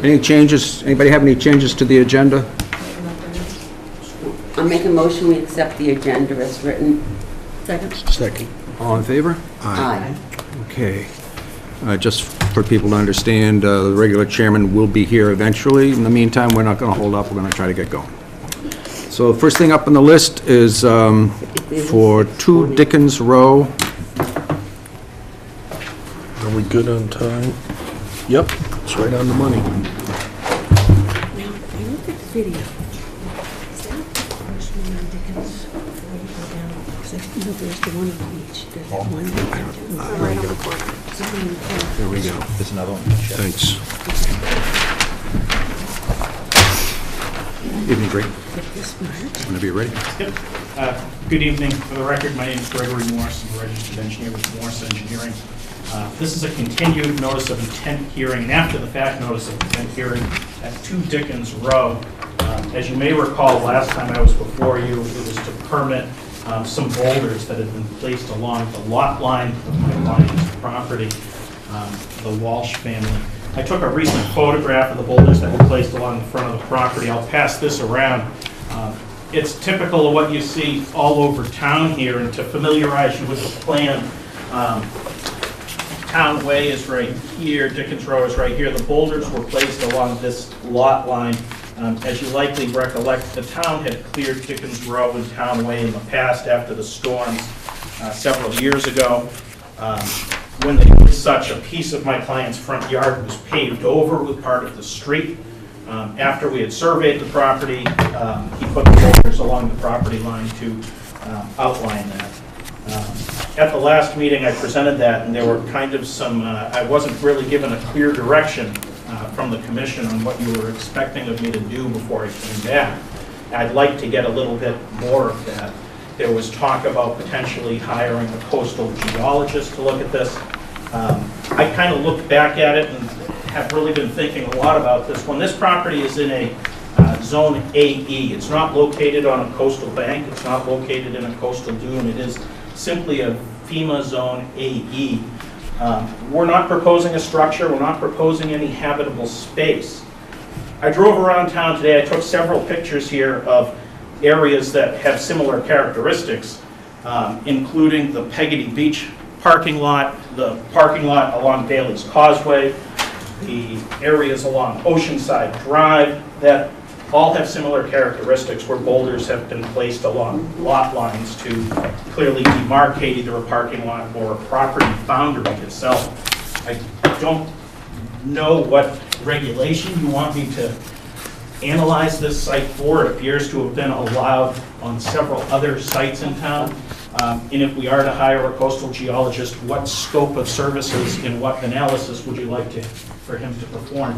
Any changes? Anybody have any changes to the agenda? I'll make a motion, we accept the agenda as written. Second. All in favor? Aye. Okay. Just for people to understand, the regular chairman will be here eventually. In the meantime, we're not going to hold up. We're going to try to get going. So first thing up on the list is for 2 Dickens Row. Are we good on time? Yep, it's right on the money. Now, I looked at the video. Is that the first one on Dickens before you go down? Because there's the one on each. There's one. There we go. There's another one. Thanks. Evening, Greg. This March. Whenever you're ready. Yep. Good evening. For the record, my name is Gregory Morse. I'm a registered engineer with Morse Engineering. This is a continued notice of intent hearing, and after the fact notice of intent hearing at 2 Dickens Row. As you may recall, last time I was before you, it was to permit some boulders that had been placed along the lot line of my client's property, the Walsh family. I took a recent photograph of the boulders that were placed along the front of the property. I'll pass this around. It's typical of what you see all over town here, and to familiarize you with the plan, Town Way is right here, Dickens Row is right here. The boulders were placed along this lot line. As you likely recollect, the town had cleared Dickens Row and Town Way in the past after the storms several years ago. When they did such, a piece of my client's front yard was paved over with part of the street. After we had surveyed the property, he put the boulders along the property line to outline that. At the last meeting, I presented that, and there were kind of some, I wasn't really given a clear direction from the commission on what you were expecting of me to do before I came back. I'd like to get a little bit more of that. There was talk about potentially hiring a coastal geologist to look at this. I kind of looked back at it and have really been thinking a lot about this. When this property is in a Zone AE, it's not located on a coastal bank, it's not located in a coastal dune, it is simply a FEMA Zone AE. We're not proposing a structure, we're not proposing any habitable space. I drove around town today, I took several pictures here of areas that have similar characteristics, including the Peggotty Beach parking lot, the parking lot along Bailey's Causeway, the areas along Oceanside Drive that all have similar characteristics where boulders have been placed along lot lines to clearly demarcate either a parking lot or a property boundary itself. I don't know what regulation you want me to analyze this site for. It appears to have been allowed on several other sites in town. And if we are to hire a coastal geologist, what scope of services and what analysis would you like for him to perform?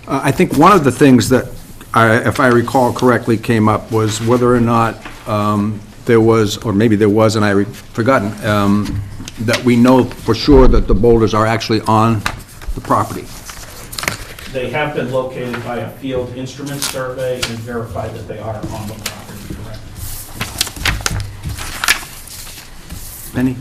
I think one of the things that, if I recall correctly, came up was whether or not there was, or maybe there was, and I've forgotten, that we know for sure that the boulders are actually on the property. They have been located by a field instrument survey and verified that they are on the property, correct? Benny?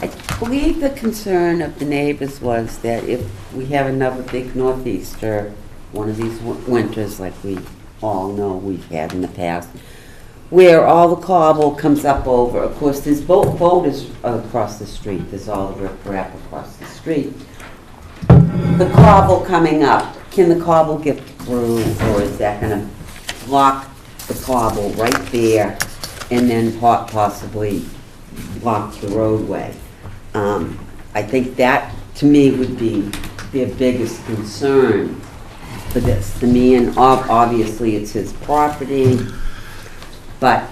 I believe the concern of the neighbors was that if we have another big northeaster, one of these winters like we all know we've had in the past, where all the cobble comes up over, of course there's boulders across the street, there's all the riprap across the street. The cobble coming up, can the cobble get through, or is that going to block the cobble right there and then possibly block the roadway? I think that, to me, would be their biggest concern for this. The man, obviously, it's his property, but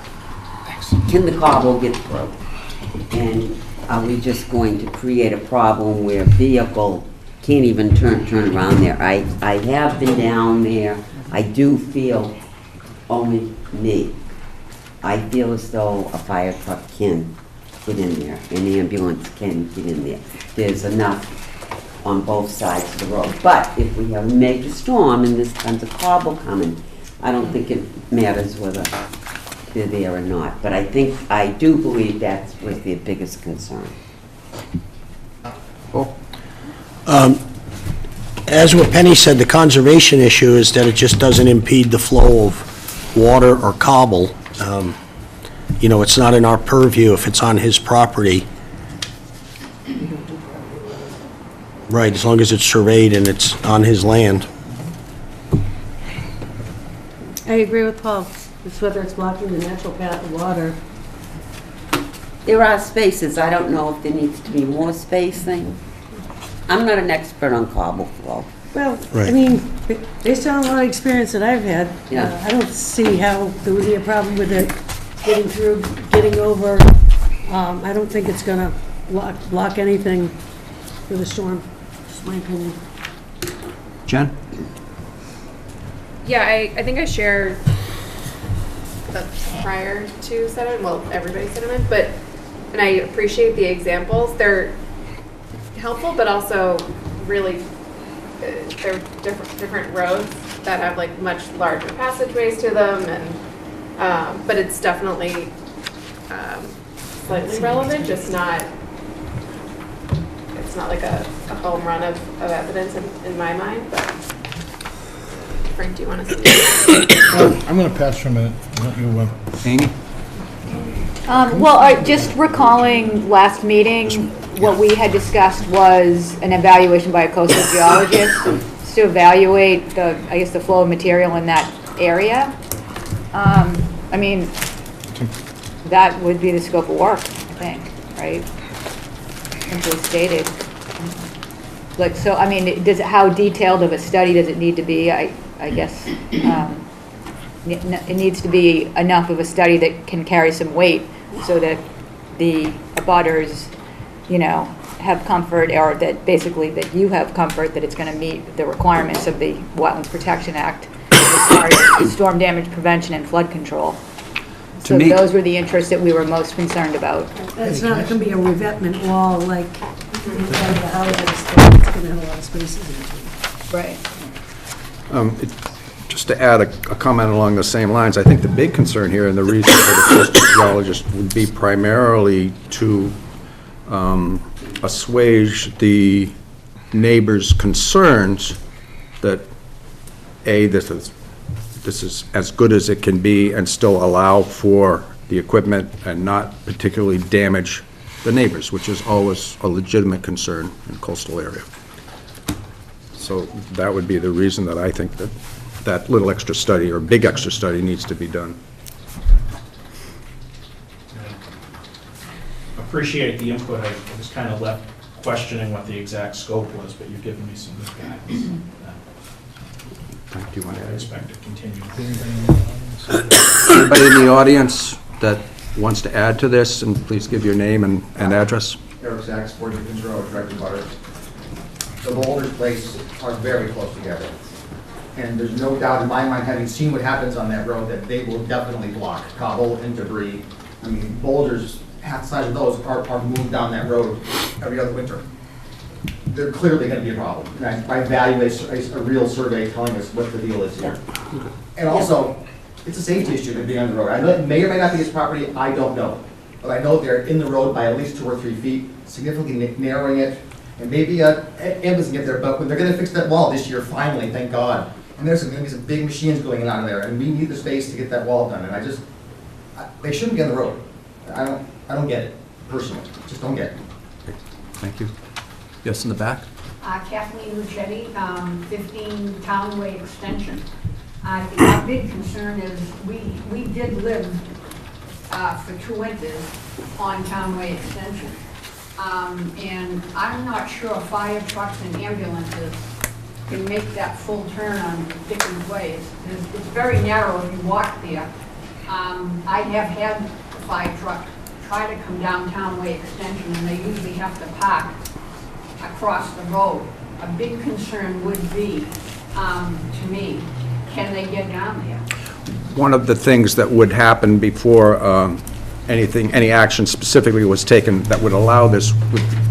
can the cobble get through? And are we just going to create a problem where vehicle can't even turn around there? I have been down there. I do feel, only me, I feel as though a fire truck can get in there, an ambulance can get in there. There's enough on both sides of the road. But if we have a major storm and there's tons of cobble coming, I don't think it matters whether they're there or not. But I do believe that was their biggest concern. Cool. As what Penny said, the conservation issue is that it just doesn't impede the flow of water or cobble. You know, it's not in our purview if it's on his property. Right, as long as it's surveyed and it's on his land. I agree with Paul. It's whether it's blocking the natural path of water. There are spaces, I don't know if there needs to be more spacing. I'm not an expert on cobble flow. Well, I Right. mean, based on a lot of experience that I've had, Yeah. I don't see how there would be a problem with it getting through, getting over. I don't think it's gonna block anything for the storm, just my opinion. Jen? Yeah, I think I share the prior to sentiment, well, everybody's sentiment, but, and I appreciate the examples. They're helpful, but also really, they're different roads that have like much larger passageways to them, and, but it's definitely slightly relevant, just not, it's not like a home run of evidence in my mind, but Frank, do you want to say? I'm going to pass for a minute. You, Amy? Well, just recalling last meeting, what we had discussed was an evaluation by a coastal geologist to evaluate the, I guess, the flow of material in that area. I mean, that would be the scope of work, I think, right? Simply stated. Like, so, I mean, how detailed of a study does it need to be? I guess it needs to be enough of a study that can carry some weight so that the abutters, you know, have comfort, or that basically that you have comfort that it's going to meet the requirements of the Wetlands Protection Act as far as storm damage prevention and flood control. So me- those were the interests that we were most concerned about. It's not gonna be a revetment wall like the houses, it's gonna have a lot of spaces in between. Right. Just to add a comment along the same lines, I think the big concern here, and the reason for the coastal geologist, would be primarily to assuage the neighbors' concerns that, A, this is as good as it can be and still allow for the equipment and not particularly damage the neighbors, which is always a legitimate concern in coastal area. So that would be the reason that I think that that little extra study, or big extra study, needs to be done. Appreciate the input. I was kind of left questioning what the exact scope was, but you've given me some good guidance. Do you want to I add? expect to continue. Anybody in the audience that wants to add to this, and please give your name and address? Eric Sachs, 40 Dickens Road, directed butter. The boulders placed are very close together. And there's no doubt in my mind, having seen what happens on that road, that they will definitely block cobble and debris. I mean, boulders, half the size of those are moved down that road every other winter. They're clearly going to be a problem. And I value a real survey telling us what the deal is here. And also, it's a safety issue to be on the road. I know it may or may not be his property, I don't know. But I know they're in the road by at least 2 or 3 feet, significantly narrowing it. And maybe ambulance can get there, but when they're going to fix that wall this year, finally, thank God. And there's going to be some big machines going in and out of there, and we need the space to get that wall done. And they shouldn't be on the road. I don't get it, personally. Just don't get it. Thank you. Yes, in the back? Kathleen Lucetti, 15 Townway Extension. Our big concern is we did live for 2 winters on Townway Extension. And I'm not sure fire trucks and ambulances can make that full turn on Dickens Way. It's very narrow if you walk there. I have had the fire truck try to come down Townway Extension, and they usually have to park across the road. A big concern would be, to me, can they get down there? One of the things that would happen before any action specifically was taken that would allow this,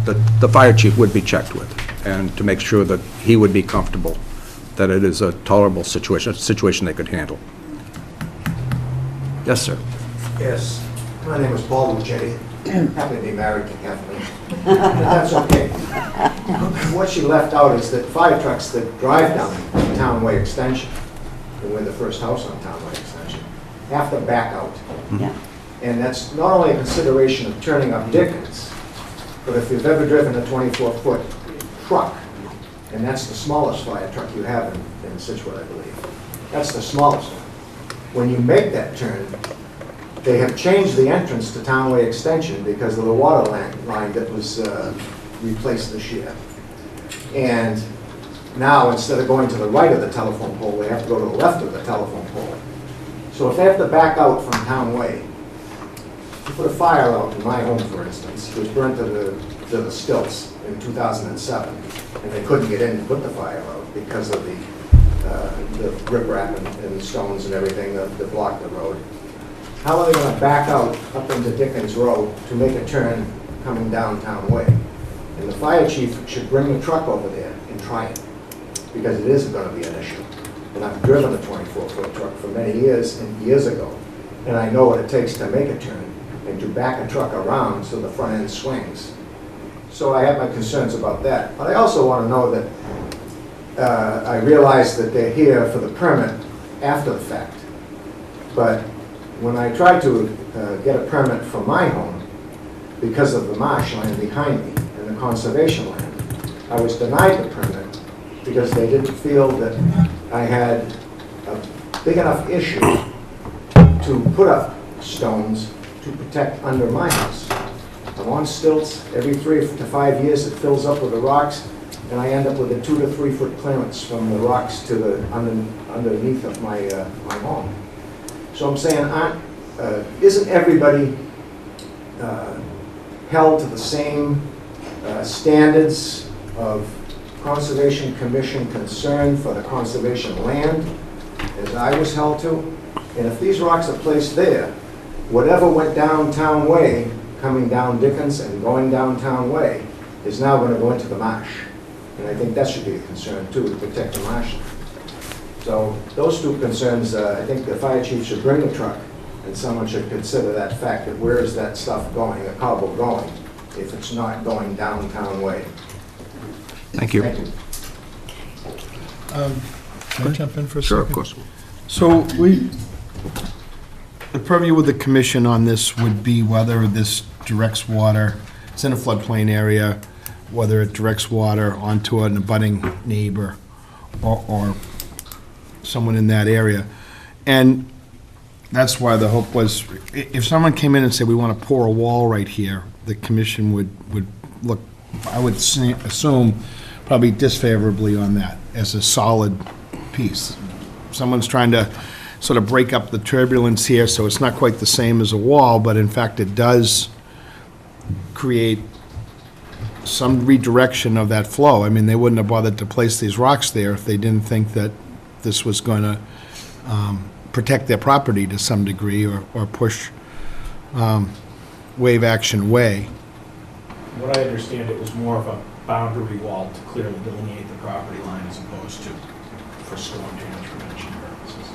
the fire chief would be checked with, and to make sure that he would be comfortable that it is a tolerable situation, a situation they could handle. Yes, sir. Yes, my name is Paul Lucetti. I happen to be married to Kathleen. But that's okay. What she left out is that fire trucks that drive down Townway Extension, and we're the first house on Townway Extension, have to back out. Yeah. And that's not only a consideration of turning up Dickens, but if you've ever driven a 24-foot truck, and that's the smallest fire truck you have in Scituate, I believe. That's the smallest one. When you make that turn, they have changed the entrance to Townway Extension because of the water line that was replaced this year. And now, instead of going to the right of the telephone pole, they have to go to the left of the telephone pole. So if they have to back out from Townway, to put a fire out in my home, for instance, it was burnt to the stilts in 2007, and they couldn't get in to put the fire out because of the riprap and stones and everything that blocked the road. How are they going to back out up into Dickens Road to make a turn coming down Townway? And the fire chief should bring the truck over there and try it, because it is going to be an issue. And I've driven a 24-foot truck for many years and years ago, and I know what it takes to make a turn and to back a truck around so the front end swings. So I have my concerns about that. But I also want to know that I realize that they're here for the permit after the fact. But when I tried to get a permit for my home, because of the marshland behind me and the conservation land, I was denied the permit because they didn't feel that I had a big enough issue to put up stones to protect under my house. I'm on stilts. Every 3 to 5 years it fills up with the rocks, and I end up with a 2 to 3 foot clearance from the rocks to the underneath of my home. So I'm saying, isn't everybody held to the same standards of Conservation Commission concern for the conservation land as I was held to? And if these rocks are placed there, whatever went down Townway, coming down Dickens and going down Townway, is now going to go into the marsh. And I think that should be a concern too, to protect the marsh. So those two concerns, I think the fire chief should bring the truck, and someone should consider that fact, that where is that stuff going, the cobble going, if it's not going down Townway. Thank you. Thank you. Can I jump in for a second? Sure, of course. So the purview of the commission on this would be whether this directs water, it's in a floodplain area, whether it directs water onto an abutting neighbor or someone in that area. And that's why the hope was, if someone came in and said, we want to pour a wall right here, the commission would look, I would assume, probably disfavorably on that as a solid piece. Someone's trying to sort of break up the turbulence here, so it's not quite the same as a wall, but in fact it does create some redirection of that flow. I mean, they wouldn't have bothered to place these rocks there if they didn't think that this was going to protect their property to some degree or push wave action way. What I understand, it was more of a boundary wall to clearly delineate the property line as opposed to for storm damage prevention purposes.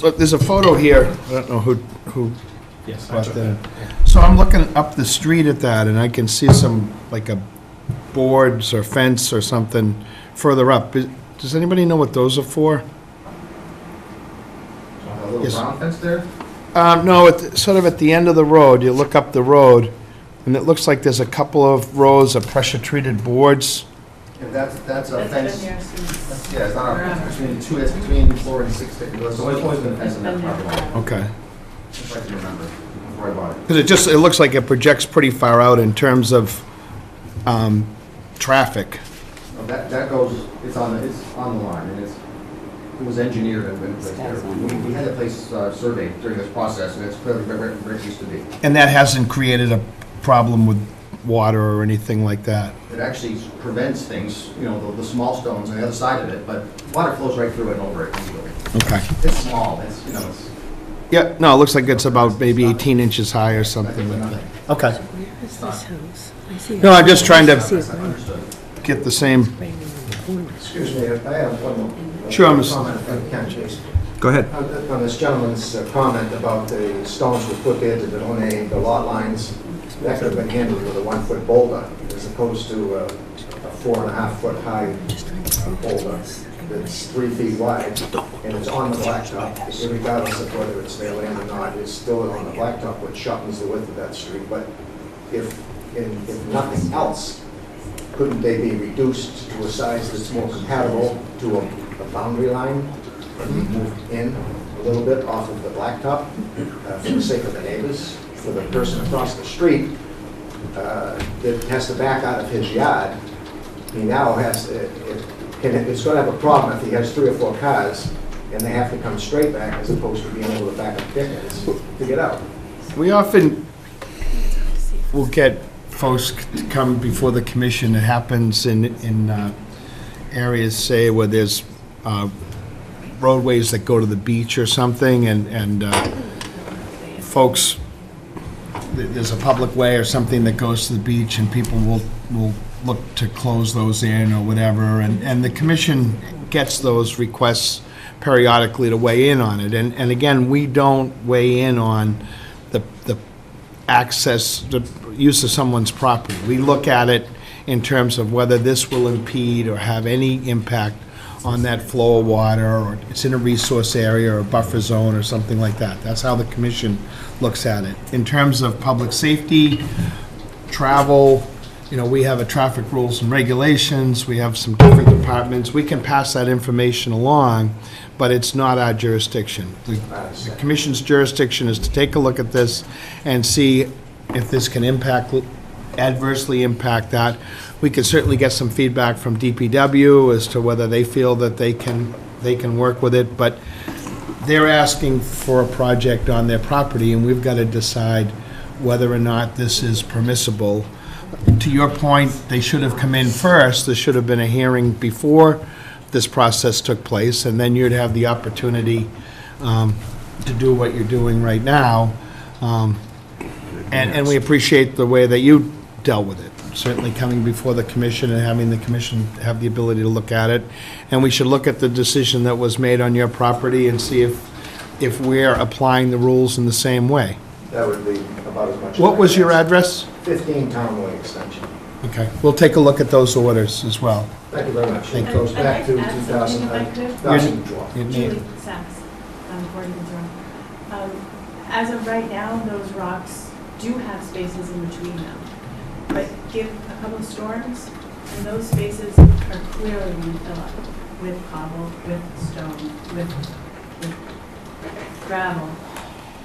Okay. There's a photo here, I don't know who Yes, I brought took that. that. So I'm looking up the street at that, and I can see some, like a boards or fence or something further up. Does anybody know what those are for? A little Yes. brown fence there? No, sort of at the end of the road, you look up the road, and it looks like there's a couple of rows of pressure-treated boards. If that's a fence. Yeah, it's not a fence between two, it's between 4 and 6 feet. There's always been a fence in that property line. Okay. If I can remember, before I bought it. Because it looks like it projects pretty far out in terms of traffic. No, that goes, it's on the line, and it was engineered and been placed there. We had the place surveyed during this process, and it's clearly where it used to be. And that hasn't created a problem with water or anything like that? It actually prevents things, the small stones on the other side of it, but water flows right through it and over it easily. Okay. It's small, it's. Yeah, no, it looks like it's about maybe 18 inches high or something like that. Okay. Where is this house? I see No, I'm just trying to Understood. get the same, Excuse me, I have one more. Sure, comment, Mr. if I can, please. Go ahead. On this gentleman's comment about the stones were put there to delineate the lot lines, that could have been handled with a 1-foot boulder as opposed to a 4.5-foot high boulder that's 3 feet wide, and it's on the blacktop, regardless of whether it's their land or not, it's still on the blacktop, which shortens the width of that street. But if nothing else, couldn't they be reduced to a size that's more compatible to a boundary line and be moved in a little bit off of the blacktop for the sake of the neighbors, for the person across the street that has to back out of his yard? He now has, it's going to have a problem if he has 3 or 4 cars and they have to come straight back as opposed to being able to back up Dickens to get out. We often will get folks to come before the commission. It happens in areas, say, where there's roadways that go to the beach or something, and folks, there's a public way or something that goes to the beach, and people will look to close those in or whatever, and the commission gets those requests periodically to weigh in on it. And again, we don't weigh in on the access, the use of someone's property. We look at it in terms of whether this will impede or have any impact on that flow of water, or it's in a resource area or a buffer zone or something like that. That's how the commission looks at it. In terms of public safety, travel, we have a traffic rules and regulations, we have some different departments. We can pass that information along, but it's not our jurisdiction. The commission's jurisdiction is to take a look at this and see if this can adversely impact that. We could certainly get some feedback from DPW as to whether they feel that they can work with it, but they're asking for a project on their property, and we've got to decide whether or not this is permissible. To your point, they should have come in first. There should have been a hearing before this process took place, and then you'd have the opportunity to do what you're doing right now. And we appreciate the way that you dealt with it. Certainly coming before the commission and having the commission have the ability to look at it. And we should look at the decision that was made on your property and see if we're applying the rules in the same way. That would be about as much. What was your address? 15 Townway Extension. Okay, we'll take a look at those orders as well. Thank you very much. Thank It you. goes back to I'd like to add something if I could. 2012. Your name? Julie Sachs, Board of Control. As of right now, those rocks do have spaces in between them. But give a couple of storms, and those spaces are clearly going to fill up with cobble, with stone, with gravel,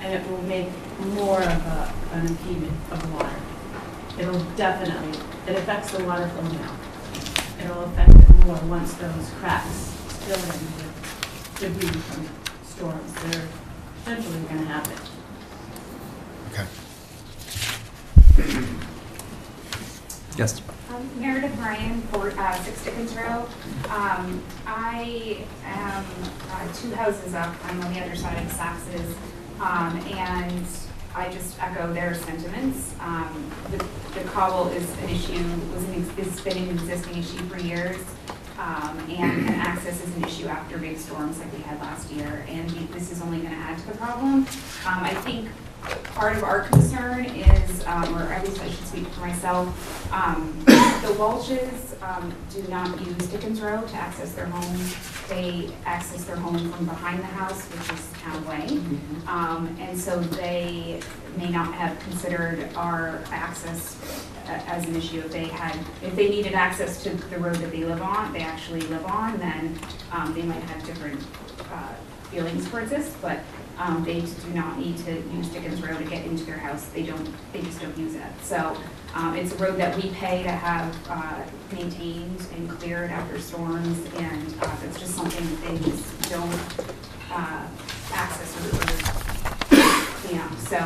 and it will make more of an impediment of the water. It'll definitely, it affects the water flow now. It'll affect it more once those cracks fill in with debris from storms that are potentially going to happen. Okay. Yes. Meredith Ryan, 6 Dickens Road. I am 2 houses up. I'm on the other side of Sax's, and I just echo their sentiments. The cobble is an issue, it's been an existing issue for years, and access is an issue after big storms like we had last year, and this is only going to add to the problem. I think part of our concern is, or at least I should speak for myself, the Walshes do not use Dickens Road to access their home. They access their home from behind the house, which is Town Way. And so they may not have considered our access as an issue. If they needed access to the road that they actually live on, then they might have different feelings towards this, but they do not need to use Dickens Road to get into their house. They just don't use it. So it's a road that we pay to have maintained and cleared after storms, and it's just something that they just don't access or clean up. So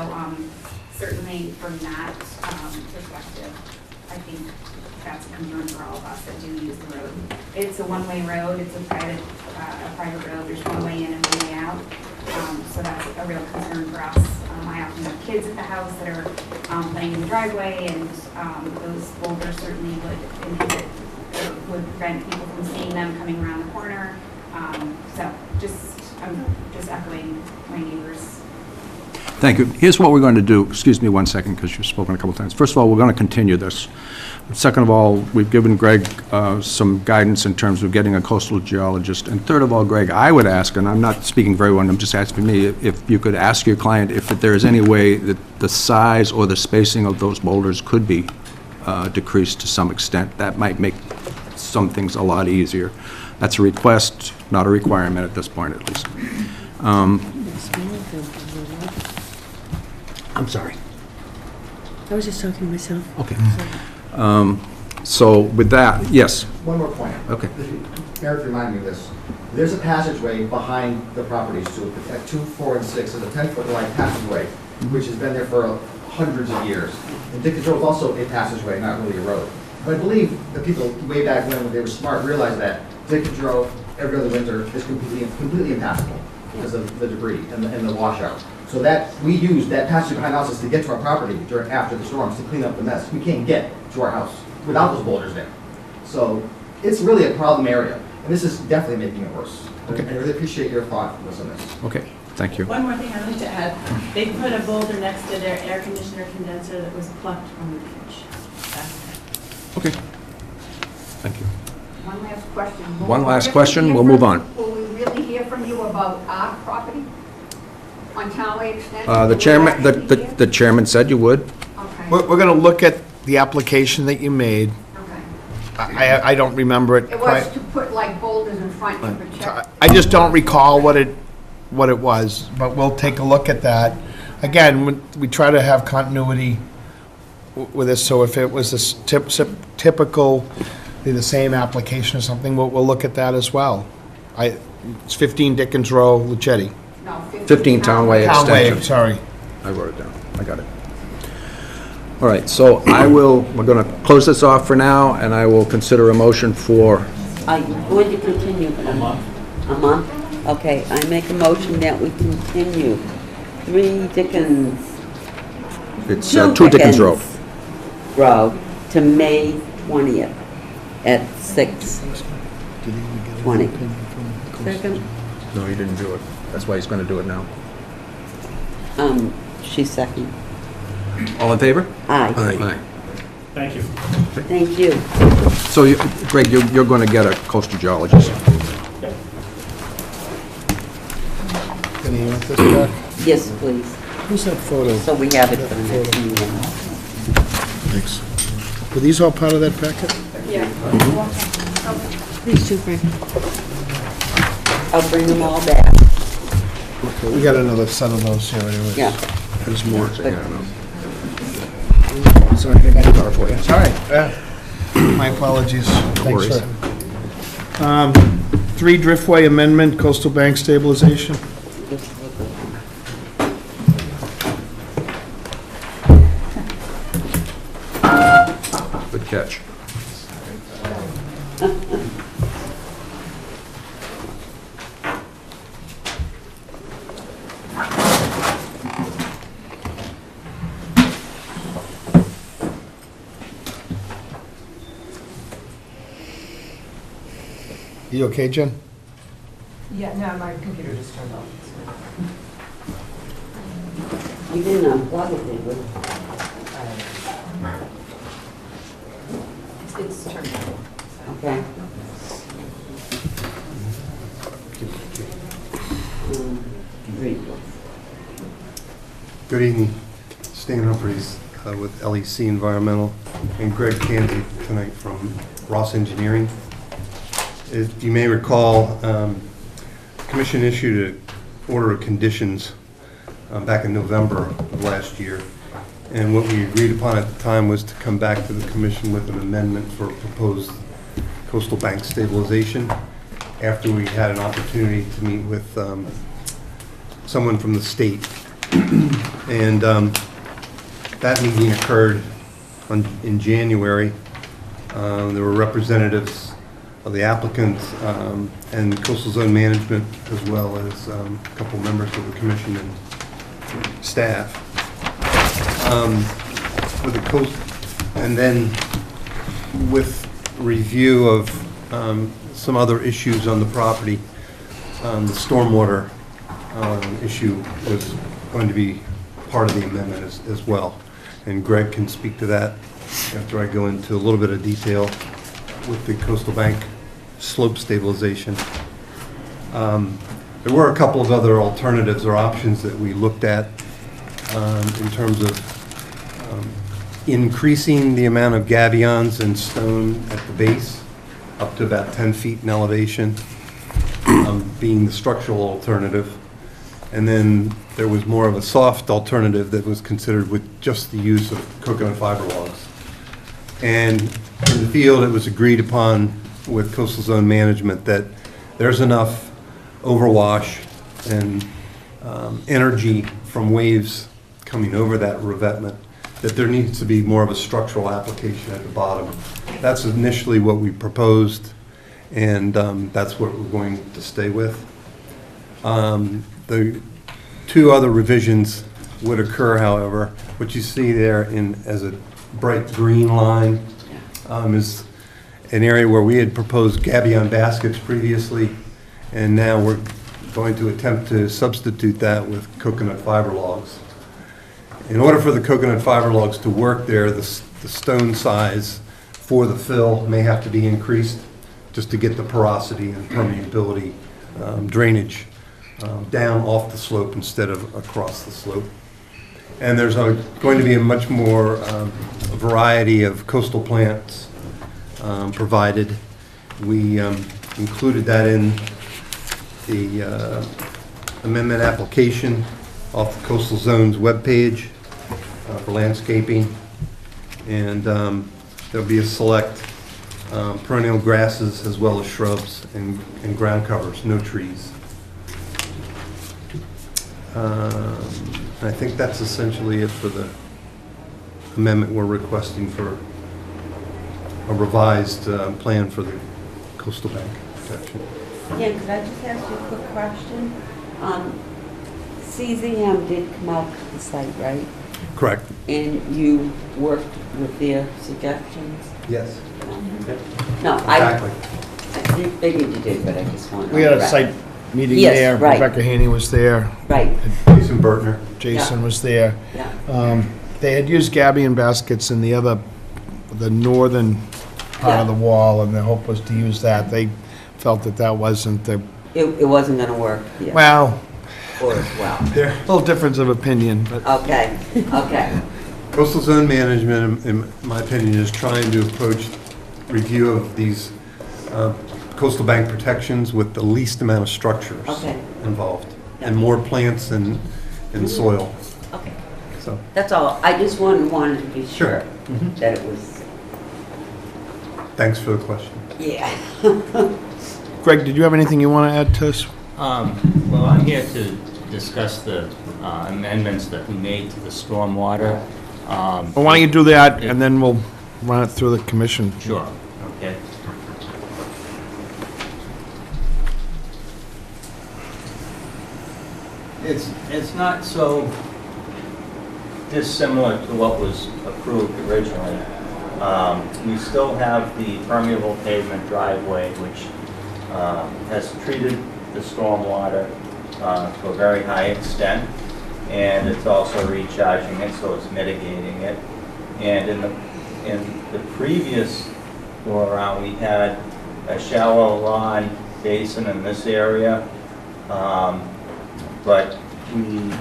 certainly from that perspective, I think that's a concern for all of us that do use the road. It's a one-way road. It's a private road. There's one way in and one way out. So that's a real concern for us. I often have kids at the house that are playing in the driveway, and those boulders certainly would prevent people from seeing them coming around the corner. So I'm just echoing my neighbors' Thank you. Here's what we're going to do. Excuse me one second, because you've spoken a couple times. First of all, we're going to continue this. Second of all, we've given Greg some guidance in terms of getting a coastal geologist. And third of all, Greg, I would ask, and I'm not speaking for everyone, I'm just asking me, if you could ask your client if there is any way that the size or the spacing of those boulders could be decreased to some extent. That might make some things a lot easier. That's a request, not a requirement at this point, at least. I'm sorry. I was just talking to myself. Okay. So with that, yes. One more point. Okay. Eric reminded me of this. There's a passageway behind the properties to at 2, 4, and 6, and a 10-foot wide passageway, which has been there for hundreds of years. And Dickens Road is also a passageway, not really a road. But I believe the people way back when they were smart, realized that Dickens Road every other winter is completely impassable because of the debris and the washout. So that, we use that passage behind houses to get to our property after the storms to clean up the mess. We can't get to our house without those boulders there. So it's really a problem area, and this is definitely making it worse. Okay. I really appreciate your thoughtfulness on this. Okay, thank you. One more thing I'd like to add. They put a boulder next to their air conditioner condenser that was plucked from the beach. Okay. Thank you. One last question. One last question, we'll move on. Will we really hear from you about our property on Townway Extension? The chairman said you would. Okay, We're going to look at the application that you made. okay. I don't remember it It quite. was to put like boulders in front to protect. I just don't recall what it was, but we'll take a look at that. Again, we try to have continuity with this, so if it was this typical, the same application or something, we'll look at that as well. It's 15 Dickens Row, Lucetti. No, 15 Townway Townway, extension. sorry. I wrote it down. I got it. All right, so we're going to close this off for now, and I will consider a motion for, Are you going to continue? A month. A month? Okay, I make a motion that we continue 2 Dickens Road to May 20th at 6:20. Second? no, he didn't do it. That's why he's going to do it now. She's second. All in favor? Aye. Aye. Thank you. Thank you. So, Greg, you're going to get a coastal geologist. Can you want this back? Yes, please. Who's that photo? So we have it for the next meeting. Thanks. Were these all part of that packet? These two, Frank. I'll bring them all back. Okay, we got another set of those here anyways. Yeah. There's more. Yeah, I know. Sorry, I got a car for you. All right, my apologies. Thanks worries. for 3 Driftway Amendment, Coastal Bank Stabilization. Good catch. You okay, Jen? Yeah, no, my computer just turned off. You didn't unplug it, did you? It's turned off. Okay. Good evening. Stan Humphreys with LEC Environmental and Greg Canty tonight from Ross Engineering. As you may recall, the Commission issued an order of conditions back in November of last year. And what we agreed upon at the time was to come back to the Commission with an amendment for proposed coastal bank stabilization after we had an opportunity to meet with someone from the state. And that meeting occurred in January. There were representatives of the applicant and coastal zone management, as well as a couple members of the commission and staff. For the coast, and then with review of some other issues on the property, the stormwater issue was going to be part of the amendment as well. And Greg can speak to that after I go into a little bit of detail with the coastal bank slope stabilization. There were a couple of other alternatives or options that we looked at in terms of increasing the amount of gabions and stone at the base up to about 10 feet in elevation, being the structural alternative. And then there was more of a soft alternative that was considered with just the use of coconut fiber logs. And in the field, it was agreed upon with coastal zone management that there's enough overwash and energy from waves coming over that revetment that there needs to be more of a structural application at the bottom. That's initially what we proposed, and that's what we're going to stay with. The two other revisions would occur, however. What you see there as a bright green line is an area where we had proposed gabion baskets previously, and now we're going to attempt to substitute that with coconut fiber logs. In order for the coconut fiber logs to work there, the stone size for the fill may have to be increased just to get the porosity and permeability, drainage down off the slope instead of across the slope. And there's going to be a much more variety of coastal plants provided. We included that in the amendment application off the Coastal Zone's webpage for landscaping. And there'll be a select perennial grasses as well as shrubs and ground covers, no trees. I think that's essentially it for the amendment we're requesting for a revised plan for the coastal bank protection. Yeah, could I just ask you a quick question? CZM did come out to the site, right? Correct. And you worked with their suggestions? Yes. No, Exactly. I figured you did, but I just wanted to. We had a site meeting Yes, there. right. Rebecca Haney was there. Right, Jason Bertner. Jason was there. yeah. They had used gabion baskets in the northern part of the wall, and the hope was to use that. They felt that wasn't the, It wasn't gonna work, yeah. well, Or as well. There. little difference of opinion, but Okay, okay. Coastal zone management, in my opinion, is trying to approach review of these coastal bank protections with the least amount of structures Okay. involved and more plants and soil. Okay, So, that's all. I just wanted to be Sure. sure that it was, thanks for the question. yeah. Greg, did you have anything you want to add to us? Well, I'm here to discuss the amendments that we made to the stormwater. Well, why don't you do that, and then we'll run it through the commission. Sure, okay. It's not so dissimilar to what was approved originally. We still have the permeable pavement driveway, which has treated the stormwater to a very high extent, and it's also recharging it, so it's mitigating it. And in the previous go around, we had a shallow lawn basin in this area, but we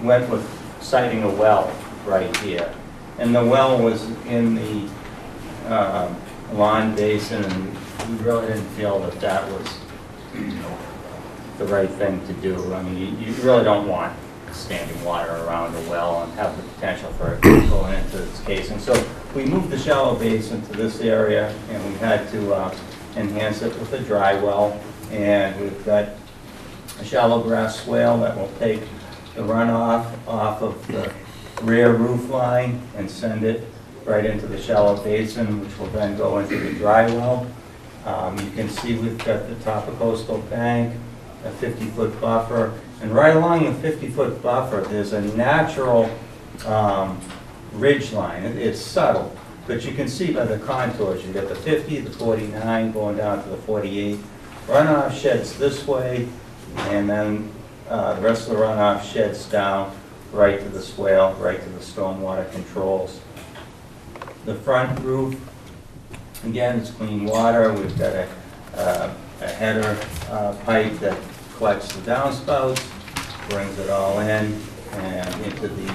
went with siting a well right here. And the well was in the lawn basin, and we really didn't feel that that was the right thing to do. I mean, you really don't want standing water around a well and have the potential for it going into its casing. So we moved the shallow basin to this area, and we had to enhance it with a dry well. And we've got a shallow grass swale that will take the runoff off of the rear roof line and send it right into the shallow basin, which will then go into the dry well. You can see we've got the top of coastal bank, a 50-foot buffer, and right along the 50-foot buffer, there's a natural ridge line. It's subtle, but you can see by the contours, you've got the 50, the 49, going down to the 48. Runoff sheds this way, and then the rest of the runoff sheds down right to the swale, right to the stormwater controls. The front roof, again, it's clean water. We've got a header pipe that collects the downspouts, brings it all in and into the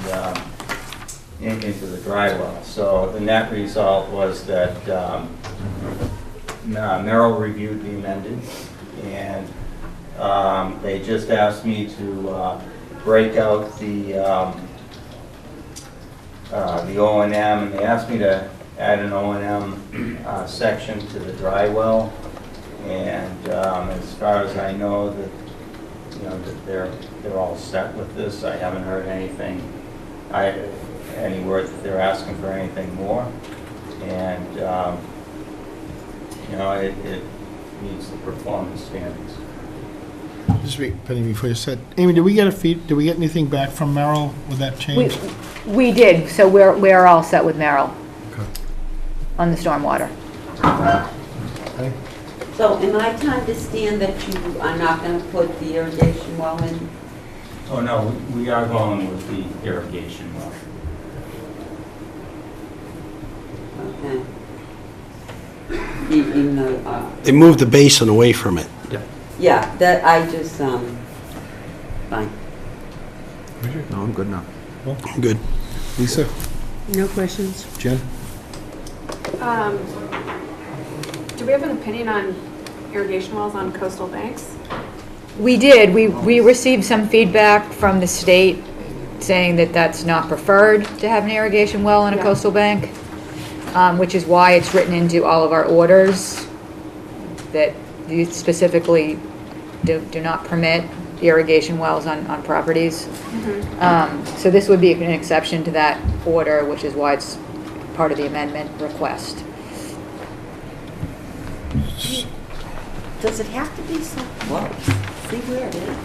dry well. So the net result was that Merrill reviewed the amended, and they just asked me to break out the O&M, and they asked me to add an O&M section to the dry well. And as far as I know, that that they're all set with this. I haven't heard anything, any word that they're asking for anything more. And it meets the performance standards. Just Penny, before you said, Amy, did we get anything back from Merrill with that change? We did, so we're all set with Merrill Okay. on the stormwater. Okay. So am I to understand that you are not going to put the irrigation well in? Oh, no, we are going with the irrigation well. Okay. Even though, They moved the basin away from it. yeah, that, I just, fine. No, I'm good now. Good. Lisa? No questions? Jen? Do we have an opinion on irrigation wells on coastal banks? We did. We received some feedback from the state saying that that's not preferred to have an irrigation well on a coastal bank, which is why it's written into all of our orders that you specifically do not permit irrigation wells on properties. So this would be an exception to that order, which is why it's part of the amendment request. Does it have to be so close? See where it is?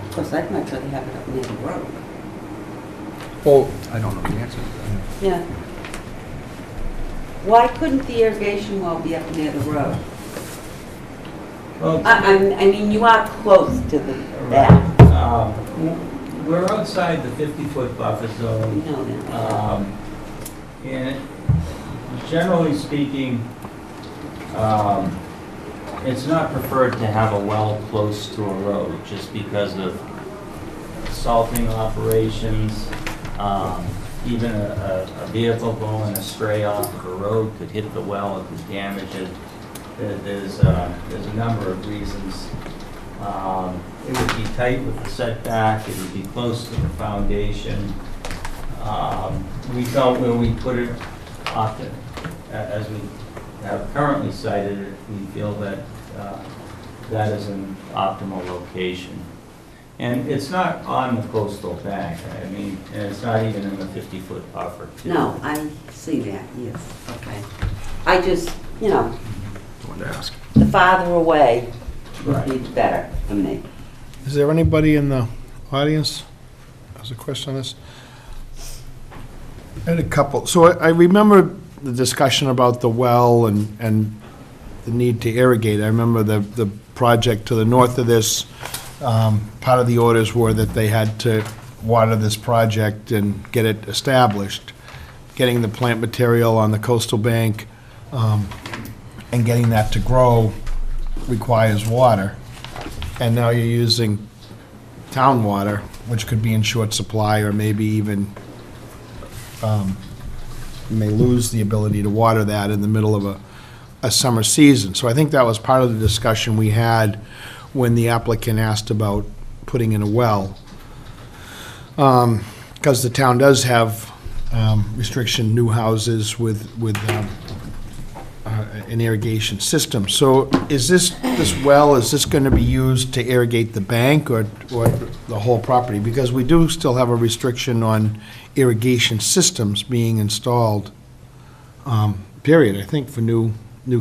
Of course, I'd much rather have it up near the road. Well, I don't know the answer to that. Yeah. Why couldn't the irrigation well be up near the road? Well, I mean, you are close to the back. we're outside the 50-foot buffer You zone. know that. And generally speaking, it's not preferred to have a well close to a road just because of salting operations. Even a vehicle going astray off of a road could hit the well, it could damage it. There's a number of reasons. It would be tight with the setback, it would be close to the foundation. We felt when we put it off, as we have currently cited it, we feel that that is an optimal location. And it's not on the coastal bank, I mean, and it's not even in the 50-foot buffer. No, I see that, yes, okay. I just, Wanted to ask. the farther away would Right. be better for me. is there anybody in the audience who has a question on this? I had a couple. So I remember the discussion about the well and the need to irrigate. I remember the project to the north of this, part of the orders were that they had to water this project and get it established. Getting the plant material on the coastal bank and getting that to grow requires water. And now you're using town water, which could be in short supply, or maybe even you may lose the ability to water that in the middle of a summer season. So I think that was part of the discussion we had when the applicant asked about putting in a well. Because the town does have restriction, new houses with an irrigation system. So is this well, is this going to be used to irrigate the bank or the whole property? Because we do still have a restriction on irrigation systems being installed, period, I think, for new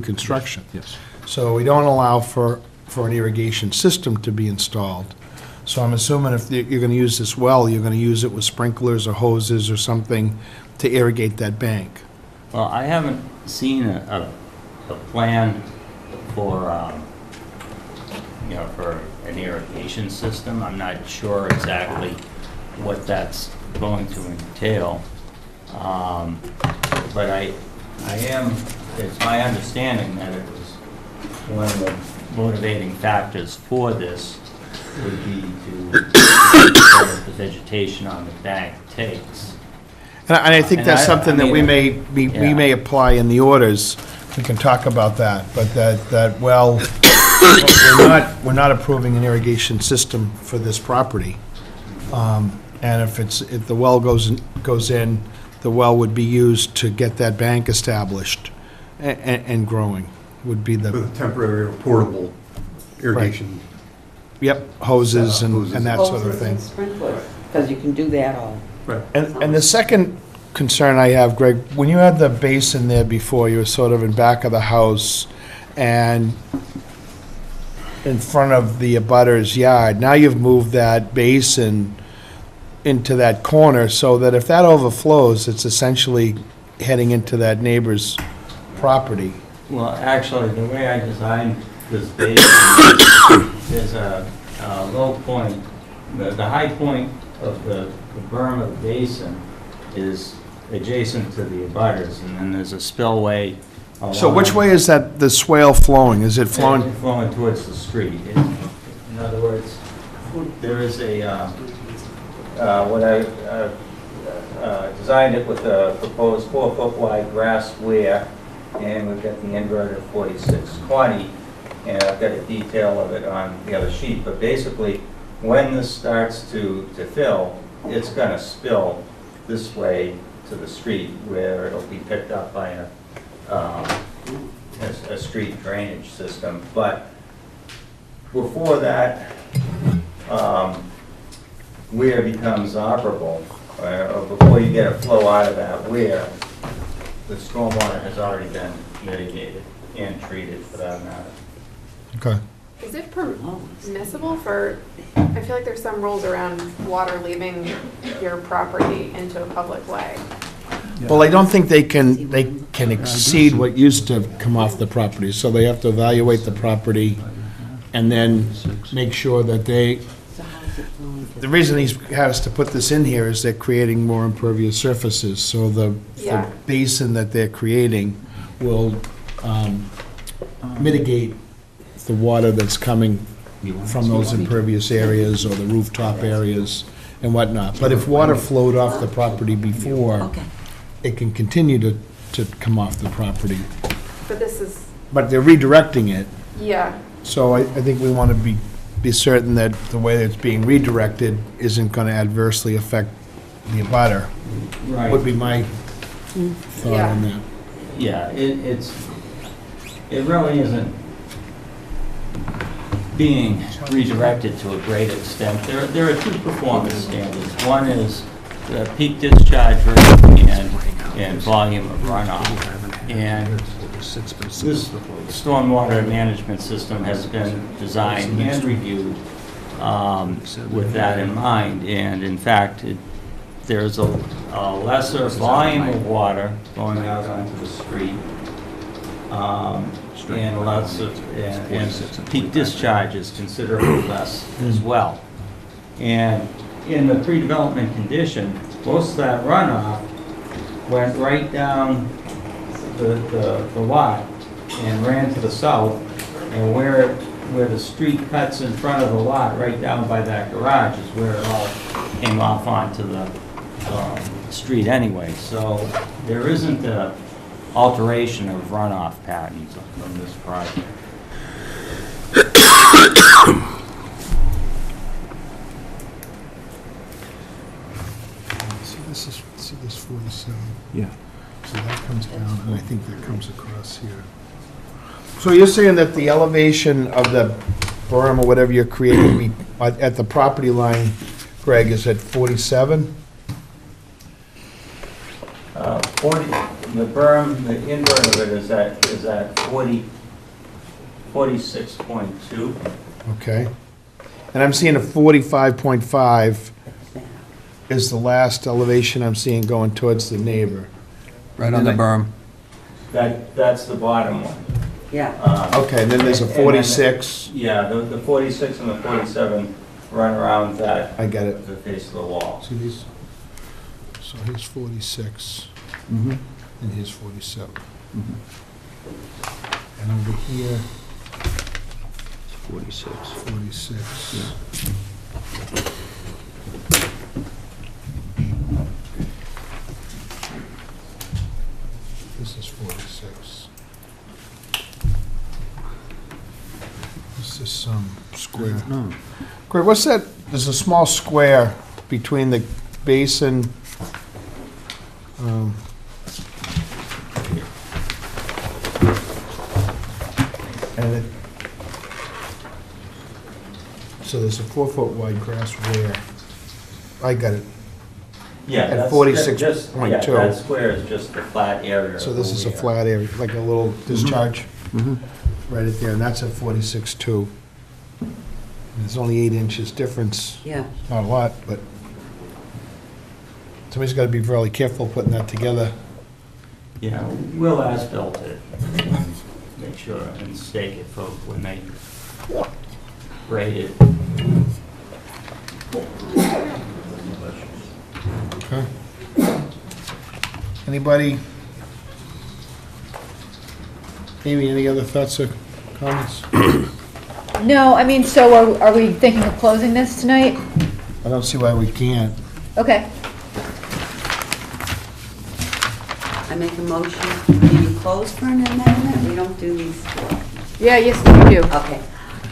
construction. Yes. So we don't allow for an irrigation system to be installed. So I'm assuming if you're going to use this well, you're going to use it with sprinklers or hoses or something to irrigate that bank. Well, I haven't seen a plan for you know, for an irrigation system. I'm not sure exactly what that's going to entail. But I am, it's my understanding that it was one of the motivating factors for this would be to the vegetation on the bank takes. And I think that's something that we mean, may apply in the orders. We can talk about that, but that well, we're not approving an irrigation system for this property. And if the well goes in, the well would be used to get that bank established and growing, would be With the, a temporary or portable irrigation. yep, hoses and that sort of Hoses thing. and sprinklers, because you can do that all. Right. And the second concern I have, Greg, when you had the basin there before, you were sort of in back of the house and in front of the abutter's yard. Now you've moved that basin into that corner so that if that overflows, it's essentially heading into that neighbor's property. Well, actually, the way I designed this basin, there's a low point. The high point of the berm of the basin is adjacent to the abutters, and then there's a spillway along. So which way is that, the swale flowing? Is it flowing? It's flowing towards the street. In other words, there is a, what I designed it with a proposed 4-foot wide grass square, and we've got the inverted 4620, and I've got a detail of it on the other sheet. But basically, when this starts to fill, it's going to spill this way to the street, where it'll be picked up by a street drainage system. But before that weir becomes operable, or before you get a flow out of that weir, the stormwater has already been mitigated and treated for that matter. Okay. Is it permissible for, I feel like there's some rules around water leaving your property into a public way. Well, I don't think they can exceed what used to come off the property, so they have to evaluate the property and then make sure that they, the reason he has to put this in here is they're creating more impervious surfaces, so the basin that they're creating will mitigate the water that's coming from those impervious areas or the rooftop areas and whatnot. But if water flowed off the property before, it can continue to come off the property. But this is, But they're redirecting it, yeah, so I think we want to be certain that the way it's being redirected isn't going to adversely affect the abutter. Right. Would be my thought on that. Yeah, it really isn't being redirected to a great extent. There are two performance standards. One is the peak discharge rate and volume of runoff. And this stormwater management system has been designed and reviewed with that in mind. And in fact, there's a lesser volume of water going out onto the street, and lots of, and peak discharge is considerably less as well. And in the pre-development condition, most of that runoff went right down the lot and ran to the south, and where the street cuts in front of the lot, right down by that garage, is where it all came off onto the street anyway. So there isn't a alteration of runoff patterns from this project. See this 47? Yeah. So that comes down, and I think that comes across here. So you're saying that the elevation of the berm or whatever you're creating at the property line, Greg, is at 47? 40, the berm, the invert of it is at 46.2. Okay. And I'm seeing a 45.5 is the last elevation I'm seeing going towards the neighbor. Right on the berm. That's the bottom one. Yeah. Okay, and then there's a And then- 46. Yeah, the 46 and the 47 run around that, I got it. the face of the wall. See these? So here's 46, Mhm. and here's 47. And over here, 46. 46. This is 46. This is some square. No. Greg, what's that? There's a small square between the basin. And it, so there's a 4-foot wide grass where, I got it. Yeah, At that's 46.2. Yeah, that square is just the flat area. So of this the is a weir. flat area, like a little discharge Mhm. right at there, and that's at 46.2. There's only 8 inches difference, Yeah. not a lot, but somebody's got to be really careful putting that together. Yeah, we'll as-built it, make sure, and stake it for when they grade it. Okay. Anybody? Amy, any other thoughts or comments? No, I mean, so are we thinking of closing this tonight? I don't see why we can't. Okay. I make a motion, do you close for an amendment? We don't do these. Yeah, yes, we do. Okay.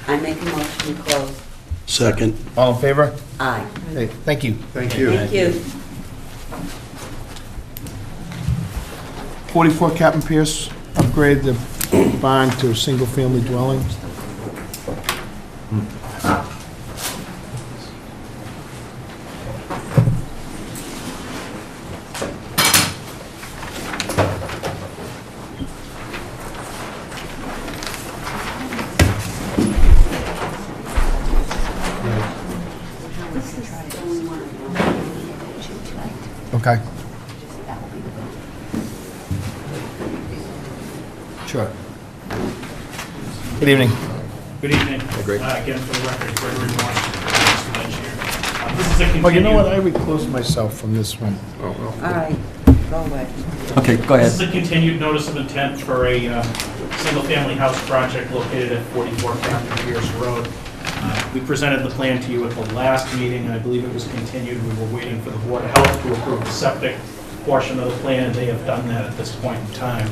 I make a motion to close. Second. All in favor? Aye. Hey, thank you. Thank you. Thank you. 44 Captain Pierce, upgrade the barn to a single-family dwelling. Okay. Sure. Good evening. Good evening. Greg. Again, for the record, Gregory Morris, Assistant Engineer. This is a continued... Oh, you know what? I reclosed myself from this one. All right, go away. Okay, go This is ahead. a continued notice of intent for a single-family house project located at 44 Captain Pierce Road. We presented the plan to you at the last meeting, and I believe it was continued. We were waiting for the Board of Health to approve the septic portion of the plan, and they have done that at this point in time.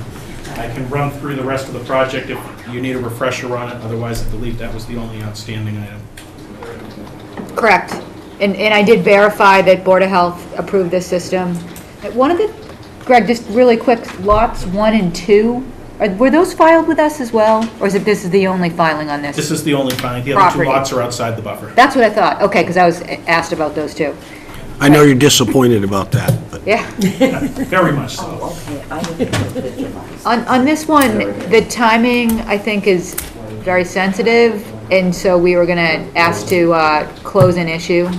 I can run through the rest of the project if you need a refresher on it, otherwise I believe that was the only outstanding item. Correct. And I did verify that Board of Health approved this system. One of the, Greg, just really quick, lots 1 and 2, were those filed with us as well? Or is it this is the only filing on this? This is the only find. The other two Property. lots are outside the buffer. That's what I thought. Okay, because I was asked about those too. I know you're disappointed about that, but Yeah. Very much so. Okay, I didn't visualize. On this one, the timing, I think, is very sensitive, and so we were going to ask to close an issue,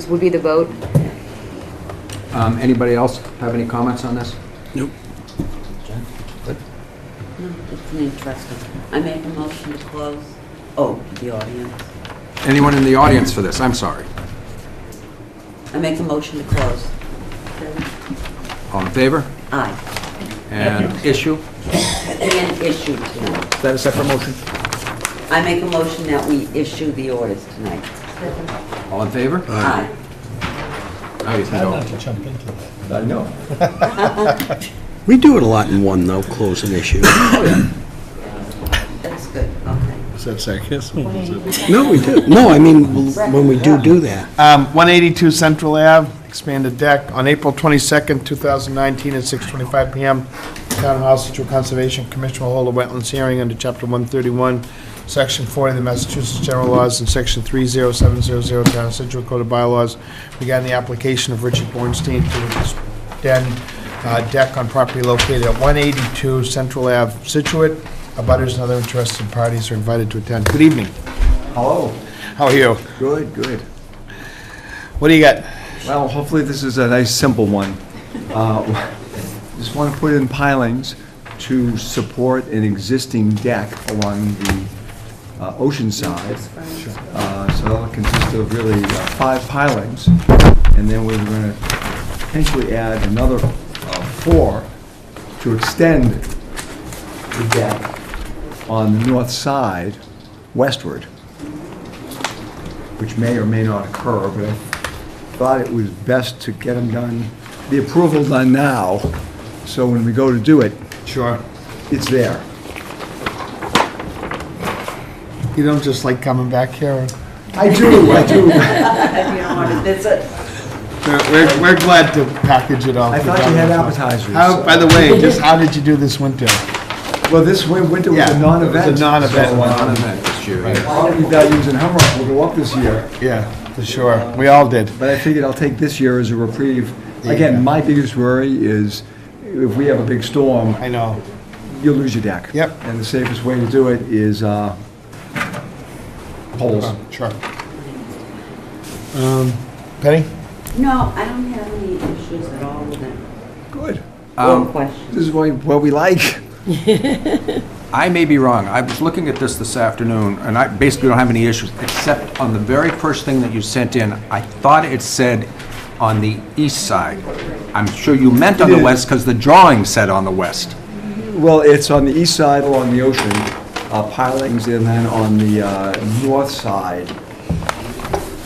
would be the vote. Anybody else have any comments on this? Nope. No, it's an interesting. I make a motion to close. Oh, the audience. Anyone in the audience for this? I'm sorry. I make a motion to close. All in favor? Aye. And issue? And issue tonight. Is that a separate motion? I make a motion that we issue the orders tonight. All in favor? Aye. Now you can go. to jump into that. I know. we do it a lot in one, though, close an issue. That's good, okay. Is that sarcasm? No, we do. No, I mean, when we do that. 182 Central Ave, expanded deck, on April 22nd, 2019, at 6:25 PM. Town Hall, Scituate Conservation Commission will hold a wetlands hearing under Chapter 131, Section 40 of the Massachusetts General Laws, and Section 30700 Town of Scituate Code of Bylaws regarding the application of Richard Bornstein to extend deck on property located at 182 Central Ave, Scituate. Abutters and other interested parties are invited to attend. Good evening. Hello. How are you? Good, good. What do you got? Well, hopefully this is a nice, simple one. Just want to put in pilings to support an existing deck along the ocean side. So it'll consist of really 5 pilings, and then we're going to potentially add another 4 to extend the deck on the north side westward, which may or may not occur, but I thought it was best to get them done, the approval done now, so when we go to do it, Sure. it's there. You don't just like coming back here? I do, I do. You don't want to visit. We're glad to package it all I thought you together. had appetizers. How, by the way, just how did you do this winter? Well, this winter was Yeah, a non-event. it was a non-event so, one. Non-event this year, yeah. Property values in Humrock will go up this year, Yeah, for sure. We all did. but I figured I'll take this year as a reprieve. There you Again, go. my biggest worry is if we have a big storm, I know. you'll lose your deck. Yep. And the safest way to do it is poles. Sure. Penny? No, I don't have any issues at all with it. Good. Or questions. This is what we like. I may be wrong. I was looking at this afternoon, and I basically don't have any issues, except on the very first thing that you sent in, I thought it said on the east side. I'm sure you meant on the west, because the drawing said on the west. Well, it's on the east side along the ocean, pilings, and then on the north side,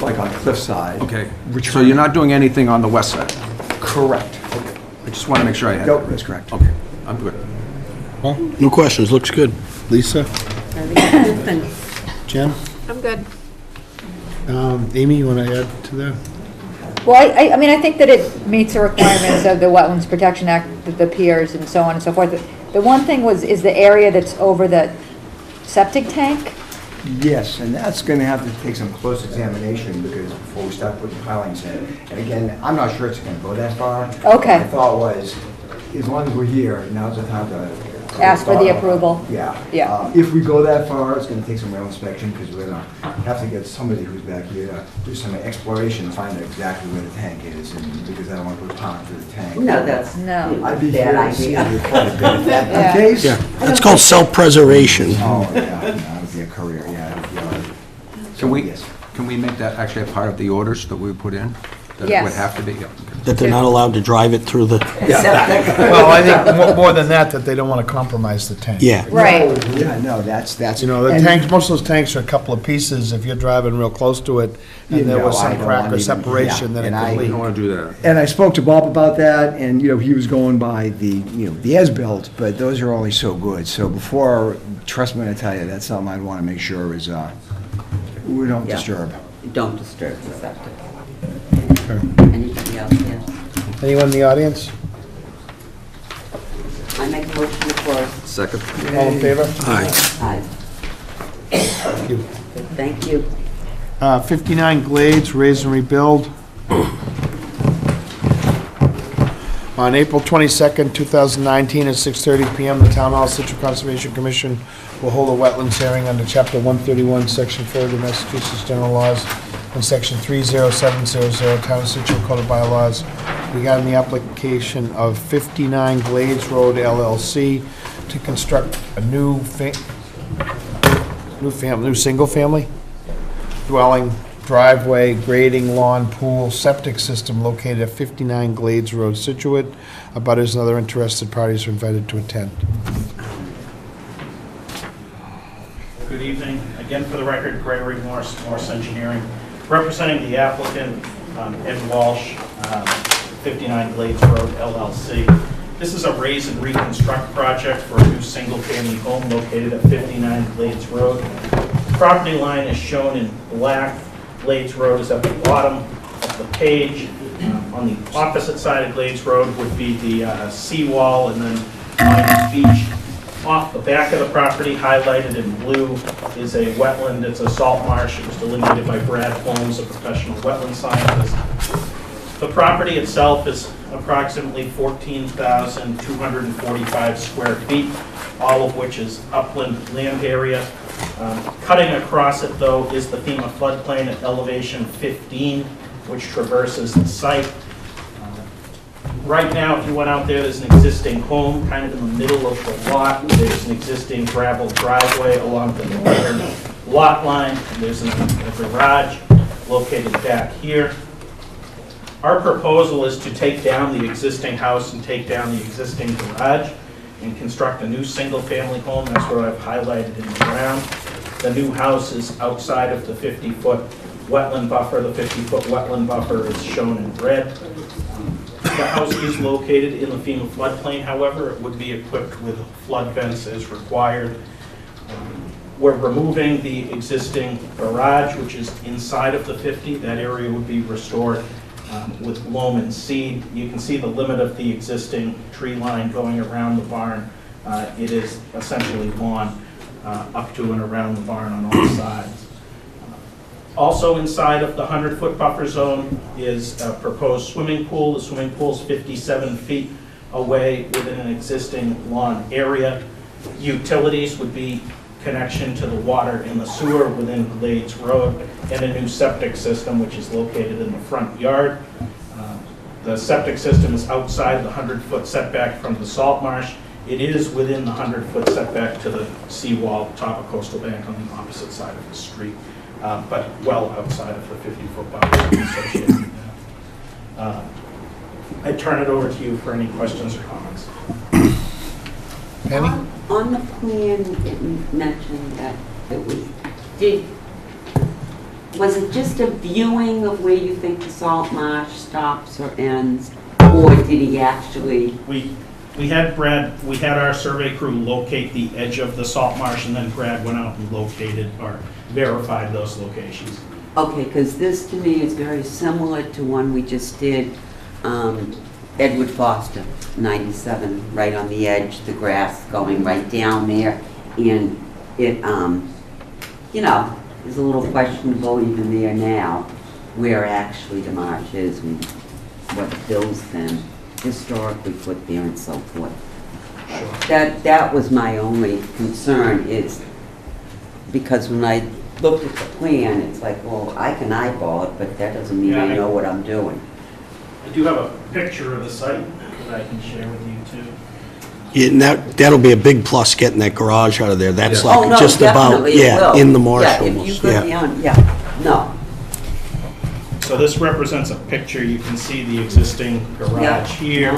like on cliffside. Okay, so you're not doing anything on the west side? Correct. I just want to make sure I had. Nope, that's correct. Okay, I'm good. No questions, looks good. Lisa? Everything. Jen? I'm good. Amy, you want to add to that? Well, I mean, I think that it meets the requirements of the Wetlands Protection Act, the piers and so on and so forth. The one thing is the area that's over the septic tank. Yes, and that's going to have to take some close examination because before we start putting pilings in. And again, I'm not sure it's going to go that far. Okay. My thought was, as long as we're here, now's the time to Ask for the approval. Yeah. Yeah. If we go that far, it's going to take some real inspection because we're going to have to get somebody who's back here to do some exploration to find out exactly where the tank is, and because I don't want to put pond through the tank. No, that's No. I'd be bad here to see idea. you quite a bit. If that's Yeah. the case. Yeah, that's called self-preservation. Oh, yeah, that would be a career, yeah. Can we, Yes. can we make that actually a part of the orders that we put in? That it Yes. would have to be? Yeah, okay. That they're not allowed to drive it through the, Well, I think more than that they don't want to compromise the tank. yeah. Right. No, yeah, no, that's. You know, the and- tanks, most of those tanks are a couple of pieces. If you're driving real close to it You and there know, was I some don't crack want or even- separation, yeah, then it and could I- We leak. don't want to do that. And I spoke to Bob about that, and, he was going by the, the as-built, but those are only so good. So before, trust me when I tell you, that's something I'd want to make sure is, we don't Yeah. disturb. Don't disturb the septic. Okay. Anybody else, yes? Anyone in the audience? I make a motion to close. Second. All in favor? Aye. Aye. Thank you. Thank you. 59 Glades, raise and rebuild. On April 22nd, 2019, at 6:30 PM, the Town Hall Situate Conservation Commission will hold a wetlands hearing under Chapter 131, Section 4 of the Massachusetts General Laws, and Section 30700, Town of Situate Code of Bylaws, regarding the application of 59 Glades Road LLC to construct a new single-family dwelling, driveway, grading, lawn, pool, septic system located at 59 Glades Road, Scituate. Abutters and other interested parties are invited to attend. Good evening. Again, for the record, Gregory Morse, Morse Engineering, representing the applicant, Ed Walsh, 59 Glades Road LLC. This is a raise and reconstruct project for a new single-family home located at 59 Glades Road. Property line is shown in black. Glades Road is at the bottom of the page. On the opposite side of Glades Road would be the seawall, and then Myers Beach. Off the back of the property, highlighted in blue, is a wetland. It's a salt marsh. It was delineated by Brad Holmes, a professional wetland scientist. The property itself is approximately 14,245 square feet, all of which is upland land area. Cutting across it, though, is the FEMA floodplain at elevation 15, which traverses the site. Right now, if you went out there, there's an existing home kind of in the middle of the lot. There's an existing gravel driveway along the northern lot line. And there's a garage located back here. Our proposal is to take down the existing house and take down the existing garage and construct a new single-family home. That's what I've highlighted in the brown. The new house is outside of the 50-foot wetland buffer. The 50-foot wetland buffer is shown in red. The house is located in the FEMA floodplain, however, it would be equipped with flood vents as required. We're removing the existing garage, which is inside of the 50. That area would be restored with loam and seed. You can see the limit of the existing tree line going around the barn. It is essentially lawn up to and around the barn on all sides. Also inside of the 100-foot buffer zone is a proposed swimming pool. The swimming pool is 57 feet away within an existing lawn area. Utilities would be connection to the water and the sewer within Glades Road, and a new septic system which is located in the front yard. The septic system is outside the 100-foot setback from the salt marsh. It is within the 100-foot setback to the seawall top of Coastal Bank on the opposite side of the street, but well outside of the 50-foot buffer associated with that. I turn it over to you for any questions or comments. Penny? On the plan, it mentioned that it was it just a viewing of where you think the salt marsh stops or ends, or did he actually? We had our survey crew locate the edge of the salt marsh, and then Brad went out and located or verified those locations. Okay, because this to me is very similar to one we just did, Edward Foster, 97, right on the edge, the grass going right down there, and it, you know, is a little questionable even there now where actually the marsh is and what Bill's been historically put there and so forth. That was my only concern, is because when I looked at the plan, it's like, well, I can eyeball it, but that doesn't mean I know what I'm doing. I do have a picture of the site that I can share with you too. Yeah, and that'll be a big plus, getting that garage out of there. That's like Oh, no, just about, definitely it will. in the marsh Yeah, if almost, you go down, no. So this represents a picture. You can see the existing garage here,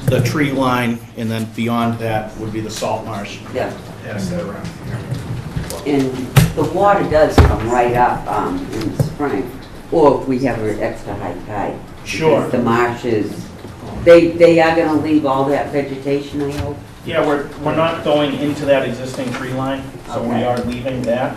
the tree line, and then beyond that would be the salt marsh. Yeah. Pass that around here. And the water does come right up in the spring, or if we have an extra high tide. Sure. Because the marshes, they are gonna leave all that vegetation, I hope? Yeah, we're not going into that existing tree line, so we Okay. are leaving that.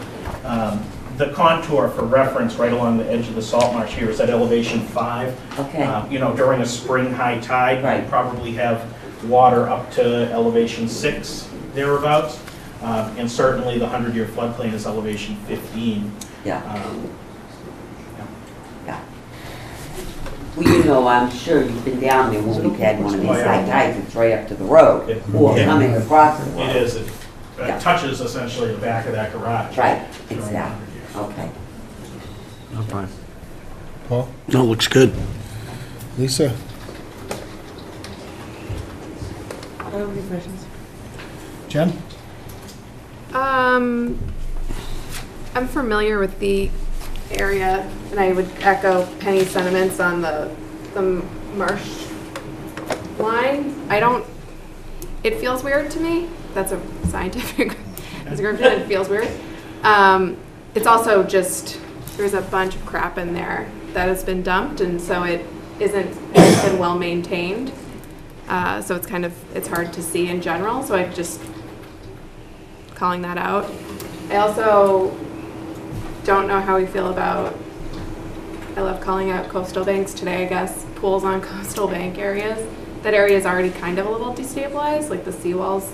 The contour for reference right along the edge of the salt marsh here is at elevation 5. Okay. You know, during a spring high tide, Right. you probably have water up to elevation 6, thereabouts. And certainly the 100-year floodplain is elevation 15. Yeah. Well, you know, I'm sure you've been down there when we've had one of these high tides, it's right up to the road, or Yeah. coming across the road. It is. It Yeah. touches essentially the back of that garage. Right, during exactly, 100 years. okay. I'm fine. Paul? No, looks good. Lisa? Jen? I'm familiar with the area, and I would echo Penny's sentiments on the marsh line. It feels weird to me. That's a scientific description. It feels weird. It's also just, there's a bunch of crap in there that has been dumped, and so it hasn't been well maintained. So it's hard to see in general, so I'm just calling that out. I also don't know how we feel about, I love calling out coastal banks today, I guess, pools on coastal bank areas. That area is already kind of a little destabilized, like the seawall's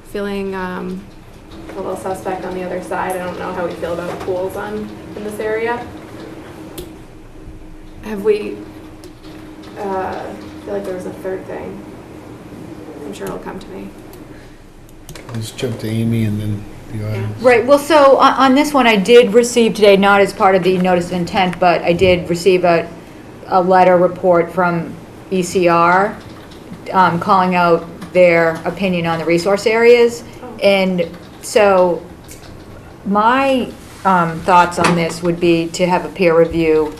feeling a little suspect on the other side. I don't know how we feel about pools in this area. Have we, I feel like there was a third thing. I'm sure it'll come to me. Let's jump to Amy and then the audience. Right, well, so on this one, I did receive today, not as part of the notice of intent, but I did receive a letter report from ECR, calling out their opinion on the resource areas. And so my thoughts on this would be to have a peer review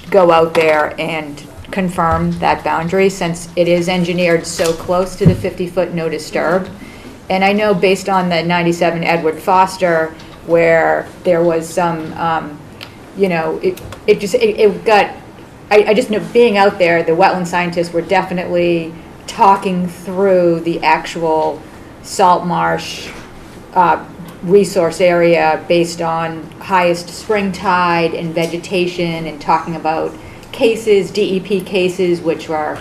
go out there and confirm that boundary, since it is engineered so close to the 50-foot no disturb. And I know based on the 97 Edward Foster, where there was some, you know, I just know, being out there, the wetland scientists were definitely talking through the actual salt marsh resource area based on highest spring tide and vegetation, and talking about cases, DEP cases, which were,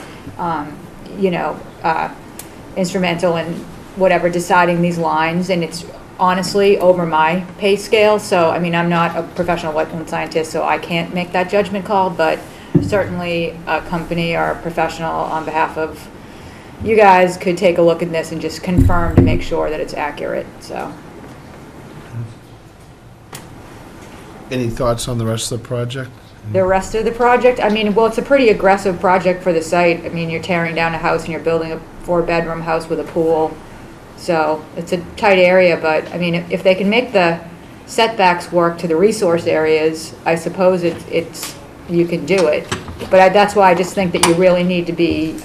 you know, instrumental in whatever deciding these lines. And it's honestly over my pay scale. So, I mean, I'm not a professional wetland scientist, so I can't make that judgment call, but certainly a company or a professional on behalf of you guys could take a look at this and just confirm to make sure that it's accurate, so. Any thoughts on the rest of the project? The rest of the project, I mean, well, it's a pretty aggressive project for the site. I mean, you're tearing down a house and you're building a 4-bedroom house with a pool. So it's a tight area, but I mean, if they can make the setbacks work to the resource areas, I suppose it's you can do it. But that's why I just think that you really need to be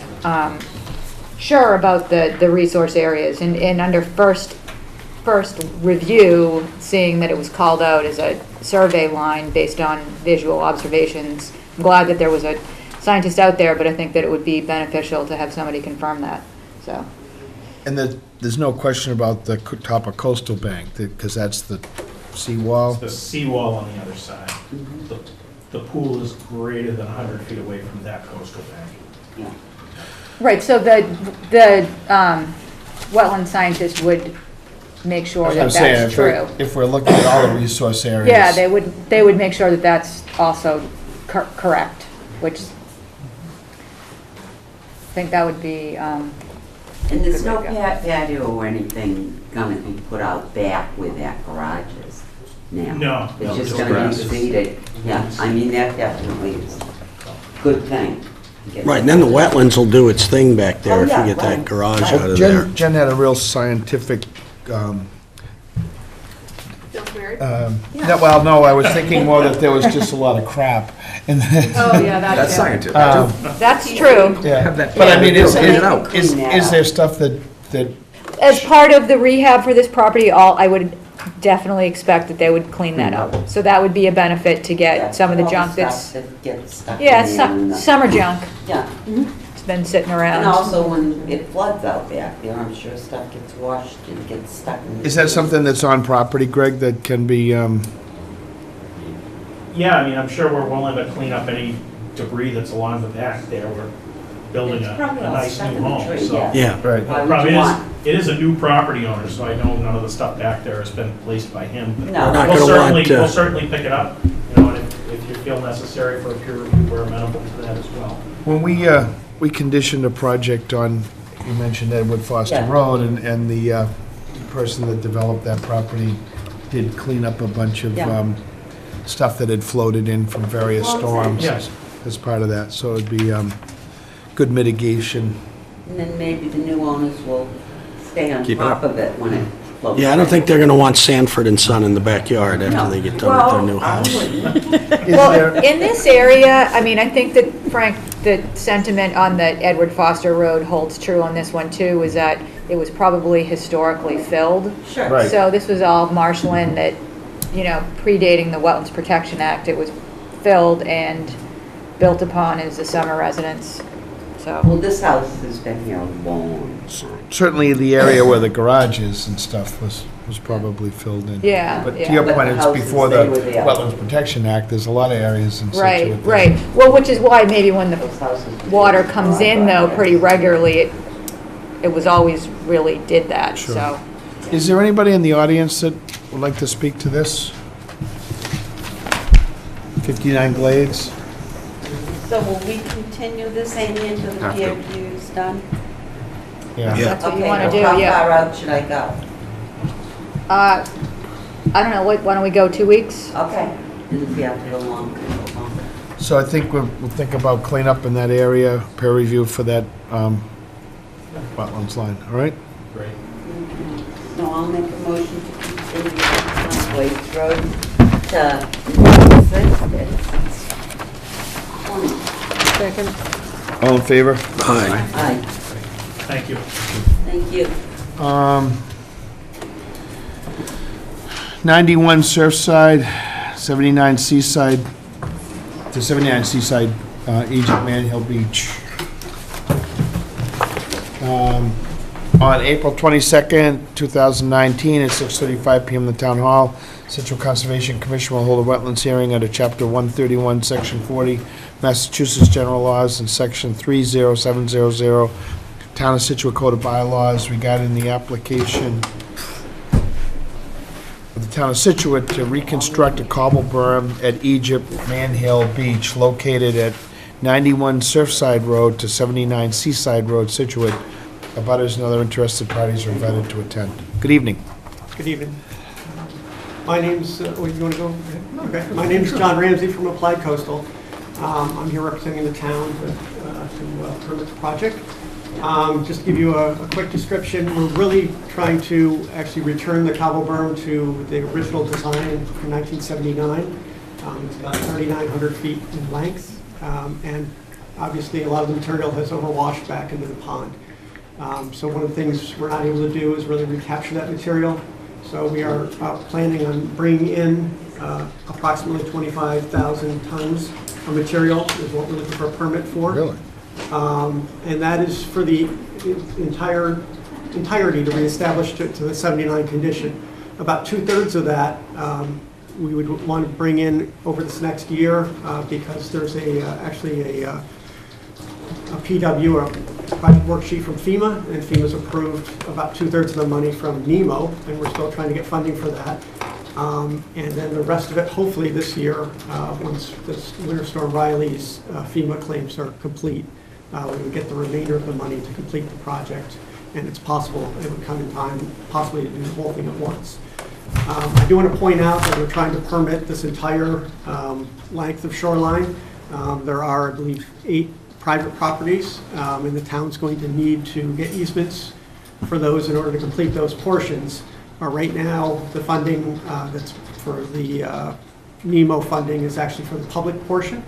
sure about the resource areas. And under first review, seeing that it was called out as a survey line based on visual observations, I'm glad that there was a scientist out there, but I think that it would be beneficial to have somebody confirm that, so. And there's no question about the top of Coastal Bank, because that's the seawall. The seawall on the other side. The pool is greater than 100 feet away from that coastal bank. Yeah. Right, so the wetland scientist would make sure that that's true. If we're looking at all the resource areas. Yeah, they would make sure that that's also correct, which I think that would be, And there's no patio or anything gonna be put out back where that garage is now? No. It's just gonna be seated, yeah, I mean, that definitely is a good thing. Right, and then the wetlands will do its thing back there Oh, if you yeah, get that right. garage out of there. Jen had a real scientific, Feels weird. well, no, I was thinking more that there was just a lot of crap. And Oh, yeah, That's scientific. that's true. yeah. that But I mean, is clean it out. there stuff that As part of the rehab for this property, I would definitely expect that they would clean that up. So that would be a benefit to get some of the All junk stuff that's, that gets stuck yeah, in there and it's summer junk. Yeah. It's been sitting And around. also when it floods out back there, I'm sure stuff gets washed and gets stuck in. is that something that's on property, Greg, that can be, Yeah, I mean, I'm sure we're willing to clean up any debris that's along the back there. We're building It's a probably all nice stuck new in the home, tree, so. yeah. Yeah. right? Why would Probably you is, want? it is a new property owner, so I know none of the stuff back there has been placed by him. But No. We're not We'll gonna certainly, want, we'll certainly pick it up, you know, and if you feel necessary for a peer review, we're amenable to that as well. When we conditioned a project on, you mentioned Edward Foster Yeah. Road, and the person that developed that property did clean up a bunch of Yeah. stuff that had floated in from various Well, storms Yes. as part of that. So it'd be good mitigation. And then maybe the new owners will stay on Keep it top up. of it when it floats. Yeah, I don't think they're gonna want Sanford and Son in the backyard No. after they get done with their new Well, I house. wouldn't. Well, in this area, I mean, I think that, Frank, the sentiment on the Edward Foster Road holds true on this one too, is that it was probably historically filled. Sure. Right. So this was all marshland that, you know, predating the Wetlands Protection Act, it was filled and built upon as a summer residence, so. Well, this house has been here a long time. Certainly the area where the garage is and stuff was probably filled in. Yeah, But to yeah. your But point, the it's houses, before they the were there. Wetlands Protection Act, there's a lot of areas in Right, Scituate. right. Well, which is why maybe when the Those houses were water built comes before I in got though there. pretty regularly, it was always really did that, Sure. so. Is there anybody in the audience that would like to speak to this? 59 Glades? So will we continue this, Amy, until the Have to. peer review's done? Yeah. That's what you Okay, wanna well, do, how yeah. far out should I go? I don't know, why don't we go 2 weeks? Okay. And if you have to go longer, go longer. So I think we'll think about cleanup in that area, peer review for that wetlands line, all right? Great. So I'll make a motion to continue on Waste Road to Second. All in favor? Aye. Aye, Thank you. thank you. 91 Surfside, 79 Seaside, to 79 Seaside, Egypt Manhill Beach. On April 22nd, 2019, at 6:35 PM in the Town Hall, Central Conservation Commission will hold a wetlands hearing under Chapter 131, Section 40, Massachusetts General Laws, and Section 30700, Town of Scituate Code of Bylaws regarding the application of the Town of Scituate to reconstruct a cobble berm at Egypt Manhill Beach located at 91 Surfside Road to 79 Seaside Road, Scituate. Abutters and other interested parties are invited to attend. Good evening. Good evening. My name's, you want to go ahead? Okay. My name's John Ramsey from Applied Coastal. I'm here representing the town to permit the project. Just to give you a quick description, we're really trying to actually return the cobble berm to the original design from 1979. It's about 3,900 feet in length, and obviously a lot of the material has overwashed back into the pond. So one of the things we're not able to do is really recapture that material. So we are planning on bringing in approximately 25,000 tons of material is what we're looking for a permit for. Really? And that is for the entirety to reestablish to the 79 condition. About 2/3 of that we would want to bring in over this next year because there's actually a PW, or a project worksheet from FEMA, and FEMA's approved about 2/3 of the money from NEMO, and we're still trying to get funding for that. And then the rest of it, hopefully this year, once this Winter Storm Riley's FEMA claims are complete, we would get the remainder of the money to complete the project. And it's possible it would come in time, possibly to do the whole thing at once. I do want to point out that we're trying to permit this entire length of shoreline. There are, I believe, 8 private properties, and the town's going to need to get easements for those in order to complete those portions. Right now, the funding that's for the NEMO funding is actually for the public portion.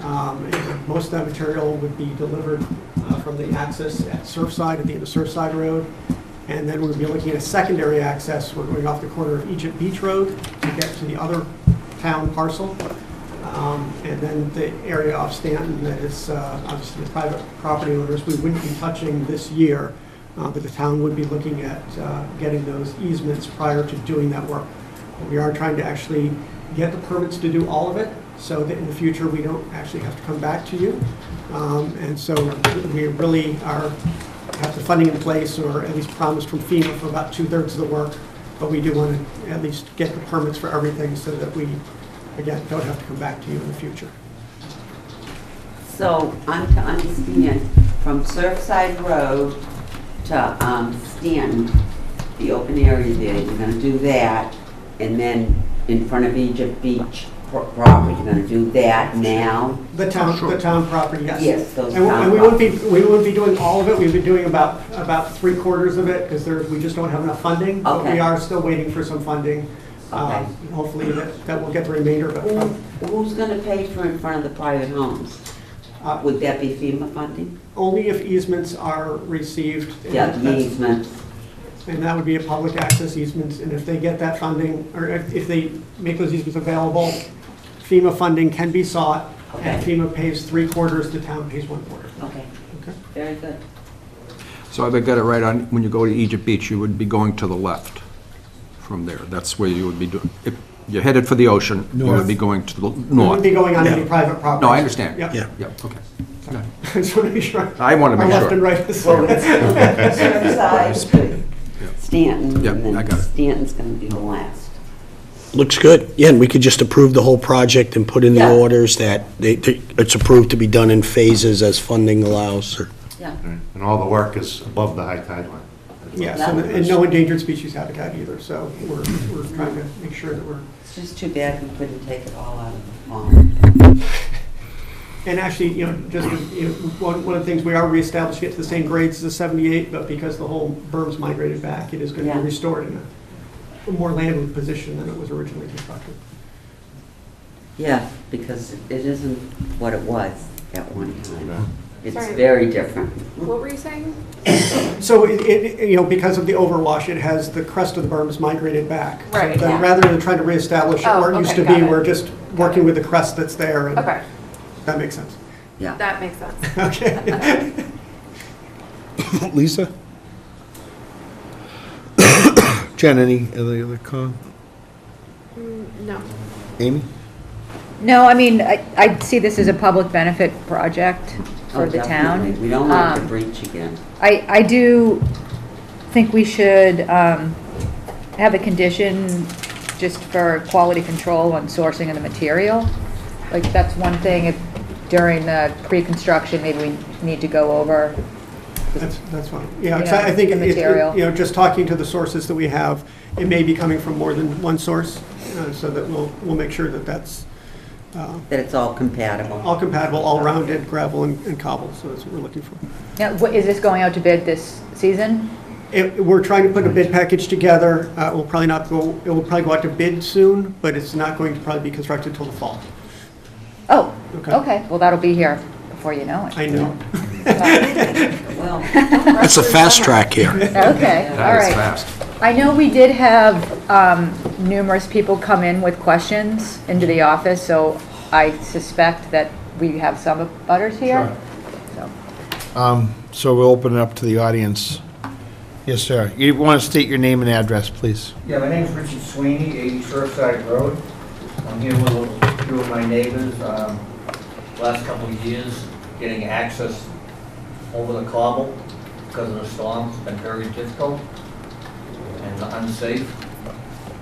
And most of that material would be delivered from the access at Surfside, at the end of Surfside Road. And then we'll be looking at a secondary access. We're going off the corner of Egypt Beach Road to get to the other town parcel. And then the area off Stanton that is obviously the private property owners, we wouldn't be touching this year, but the town would be looking at getting those easements prior to doing that work. But we are trying to actually get the permits to do all of it, so that in the future we don't actually have to come back to you. And so we really have the funding in place, or at least promised from FEMA for about 2/3 of the work, but we do want to at least get the permits for everything so that we, again, don't have to come back to you in the future. So I'm to understand, from Surfside Road to Stanton, the open area there, you're gonna do that, and then in front of Egypt Beach property, you're gonna do that now? The town property, yes. Yes, those And town we wouldn't be doing all of it, we've been doing about 3/4 of it, because we just don't have enough funding. But Okay. we are still waiting for some funding. Okay. Hopefully that will get the remainder of it. Who's gonna pay for in front of the private homes? Would that be FEMA funding? Only if easements are received. and Yeah, the that's- easements. And that would be a public access easement, and if they get that funding, or if they make those easements available, FEMA funding can be sought, and Okay. FEMA pays 3/4, the town pays 1/4. Okay, Okay? very good. So if I got it right, on, when you go to Egypt Beach, you would be going to the left from there. That's where you would be doing, if you're headed for the ocean, you would be going to the We north. wouldn't be going on any private property. No, I understand. Yep. Yeah, okay. I just want to be sure. I want to Our make left and sure. right is. Well, it's Surfside, Stanton, Yeah, and I then got it. Stanton's gonna be the last. Looks good. Yeah, and we could just approve the whole project and put in the Yeah. orders that it's approved to be done in phases as funding allows, or... Yeah. And all the work is above the high tide line. Yes, and no endangered species habitat either, so we're trying to make sure that we're. It's just too bad we couldn't take it all out of the pond. And actually, just, one of the things, we are reestablishing it to the same grades as the 78, but because the whole berm's migrated back, it is going to Yeah. be restored in a more landward position than it was originally constructed. Yeah, because it isn't what it was at one time. It's Sorry. very different. What were you saying? So because of the overwash, it has, the crest of the berm is migrated back. So Right. then rather than trying to reestablish it Oh, where it used okay, to got be, it. we're just working with the crest that's there. And Okay, that makes sense. Yeah. that makes sense. Okay. Lisa? Jen, any other comment? No. Amy? No, I mean, I see this as a public benefit project for Oh, the definitely. town. We don't want to Um, breach again. I do think we should have a condition just for quality control on sourcing of the material. Like, that's one thing, if during the pre-construction, maybe we need to go over. That's fine. Yeah, You 'cause know, I think, the material. just talking to the sources that we have, it may be coming from more than one source, so that we'll make sure that that's That it's all compatible. all compatible, all rounded, gravel and cobble, so that's what we're looking for. Now, is this going out to bid this season? We're trying to put a bid package together. It will probably go out to bid soon, but it's not going to probably be constructed till the fall. Oh, Okay. okay, well, that'll be here before you know it. I know. Well, That's a fast track here. Okay, all That is right. fast. I know we did have numerous people come in with questions into the office, so I suspect that we have some butters here. So, So we'll open it up to the audience. Yes, sir. You want to state your name and address, please? Yeah, my name's Richard Sweeney, 80 Surfside Road. I'm here with a few of my neighbors. Last couple of years, getting access over the cobble because of the storms has been very difficult and unsafe.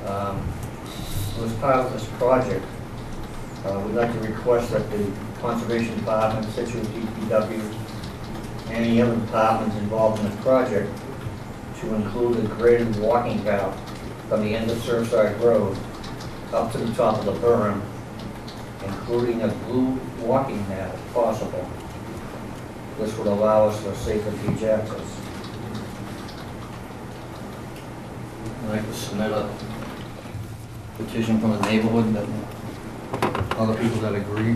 As part of this project, we'd like to request that the Conservation Department, Scituate DPW, and any other departments involved in this project to include a graded walking path from the end of Surfside Road up to the top of the berm, including a blue walking mat if possible. This would allow us for safer beach access. I'd like to submit a petition from the neighborhood that other people that agree.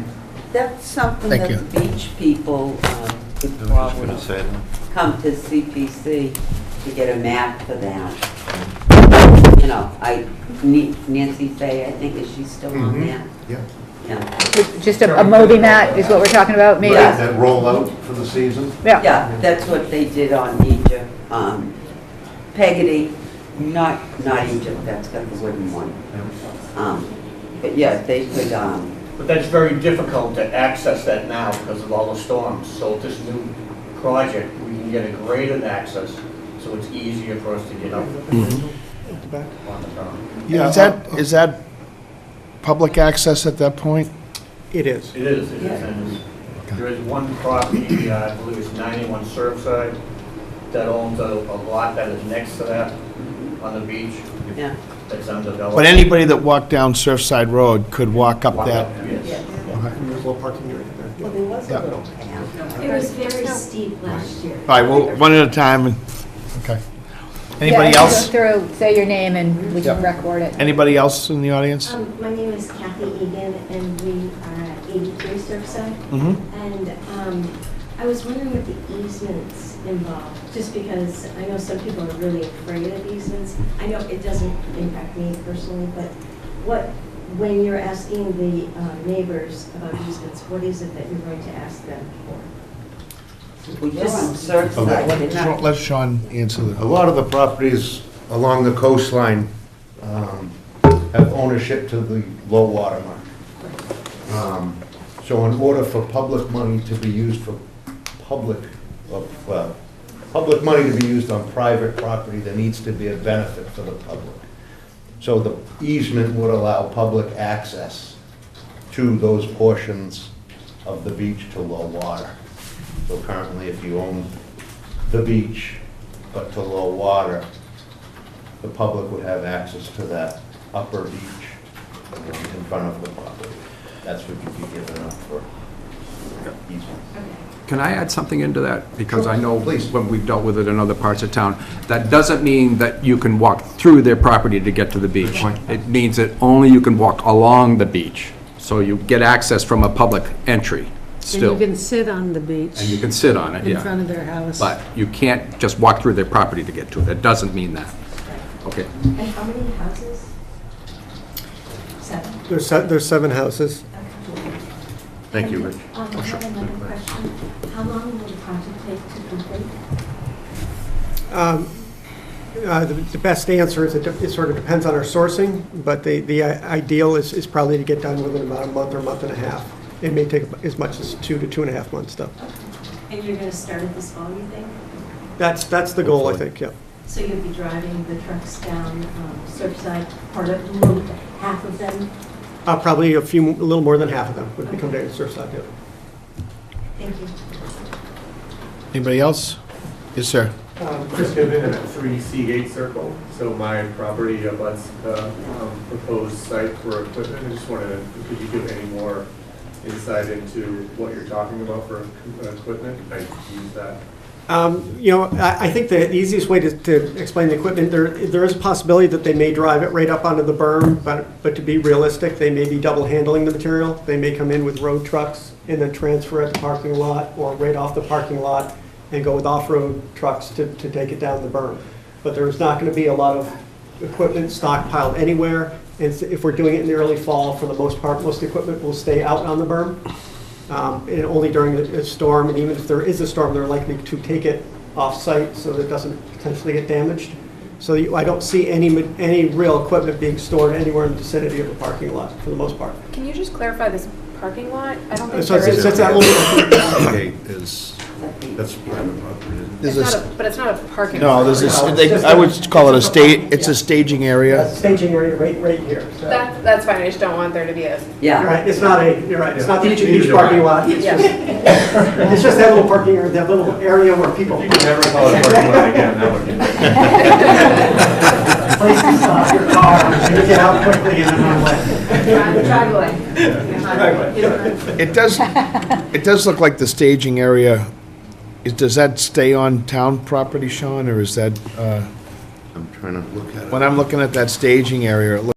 that's something Thank that you. the beach people could probably come to CPC to get a map for that. Nancy Fay, I think, is she still on there? Yeah. Yeah. just a Moby mat is what we're talking about, maybe? Yeah. That roll out for the season? Yeah. Yeah, that's what they did on Egypt. Peggotty, not Egypt, that's got the wooden one. But yeah, they could, But that's very difficult to access that now because of all the storms. So with this new project, we can get a graded access, so it's easier for us to get up At the back. on the ground. Yeah. Is that public access at that point? It is. It is. And there is one property, I believe it's 91 Surfside, that owns a lot that is next to that on the beach. yeah. That's undeveloped. But anybody that walked down Surfside Road could walk up that? Yes. And there's a little parking area there. Well, there was a Yeah. little path. It was very steep last year. All right, well, one at a time. Okay. Anybody Yeah, else? go through, say your name and we can Yep. record it. Anybody else in the audience? My name is Kathy Egan, and we are at 83 Surfside. Mm-hmm. And I was wondering what the easements involved, just because I know some people are really afraid of easements. I know it doesn't impact me personally, but when you're asking the neighbors about easements, what is it that you're going to ask them for? We just on Surfside, Okay. didn't I? Let Sean answer A that. lot of the properties along the coastline have ownership to the low water mark. So in order for public money to be used for public money to be used on private property, there needs to be a benefit for the public. So the easement would allow public access to those portions of the beach to low water. So currently, if you own the beach, but to low water, the public would have access to that upper beach in front of the property. That's what you'd be giving up for Can I add something into that? Because I know when we've dealt with it in other parts of town, that doesn't mean that you can walk through their property to get to the beach. It means that only you can walk along the beach. So you get access from a public entry still. And you can sit on the beach. And you can sit on it, yeah. In front of their house. But you can't just walk through their property to get to it. It doesn't mean that. Okay. And how many houses? 7? There's 7 houses. Thank you, Rich. I have another question. How long will the project take to complete? The best answer is it sort of depends on our sourcing, but the ideal is probably to get done within about a month or month and a half. It may take as much as 2 to 2.5 months, though. And you're going to start it this fall, you think? That's the goal, I think, yeah. So you'll be driving the trucks down Surfside, part of, half of them? Probably a little more than half of them would become down to Surfside, yeah. Thank you. Anybody else? Yes, sir. Chris Given at 3 Seagate Circle. So my property abuts proposed site for equipment. I just wanted to, could you give any more insight into what you're talking about for equipment? I use that. I think the easiest way to explain the equipment, there is a possibility that they may drive it right up onto the berm, but to be realistic, they may be double handling the material. They may come in with road trucks and then transfer at the parking lot or right off the parking lot and go with off-road trucks to take it down the berm. But there's not going to be a lot of equipment stockpiled anywhere. And if we're doing it in the early fall, for the most part, most equipment will stay out on the berm. And only during a storm, and even if there is a storm, they're likely to take it off-site so that it doesn't potentially get damaged. So I don't see any real equipment being stored anywhere in the vicinity of the parking lot, for the most part. Can you just clarify this parking lot? I don't think So there is. it's that little... Gate is, that's private property. But it's not a parking No, lot. there's this, I would call it it's a staging area. That's a staging area right here. So. That's fine, I just don't want there to be a... Yeah. You're right, it's not the beach parking lot. It's Yeah. it's just that little parking area, that little area where people... You can never call it a parking lot again, that would be. Place to stop your car, and you get out quickly and then run away. It does look like the staging area, does that stay on town property, Sean, or is that, I'm trying to look at it. when I'm looking at that staging area, it looks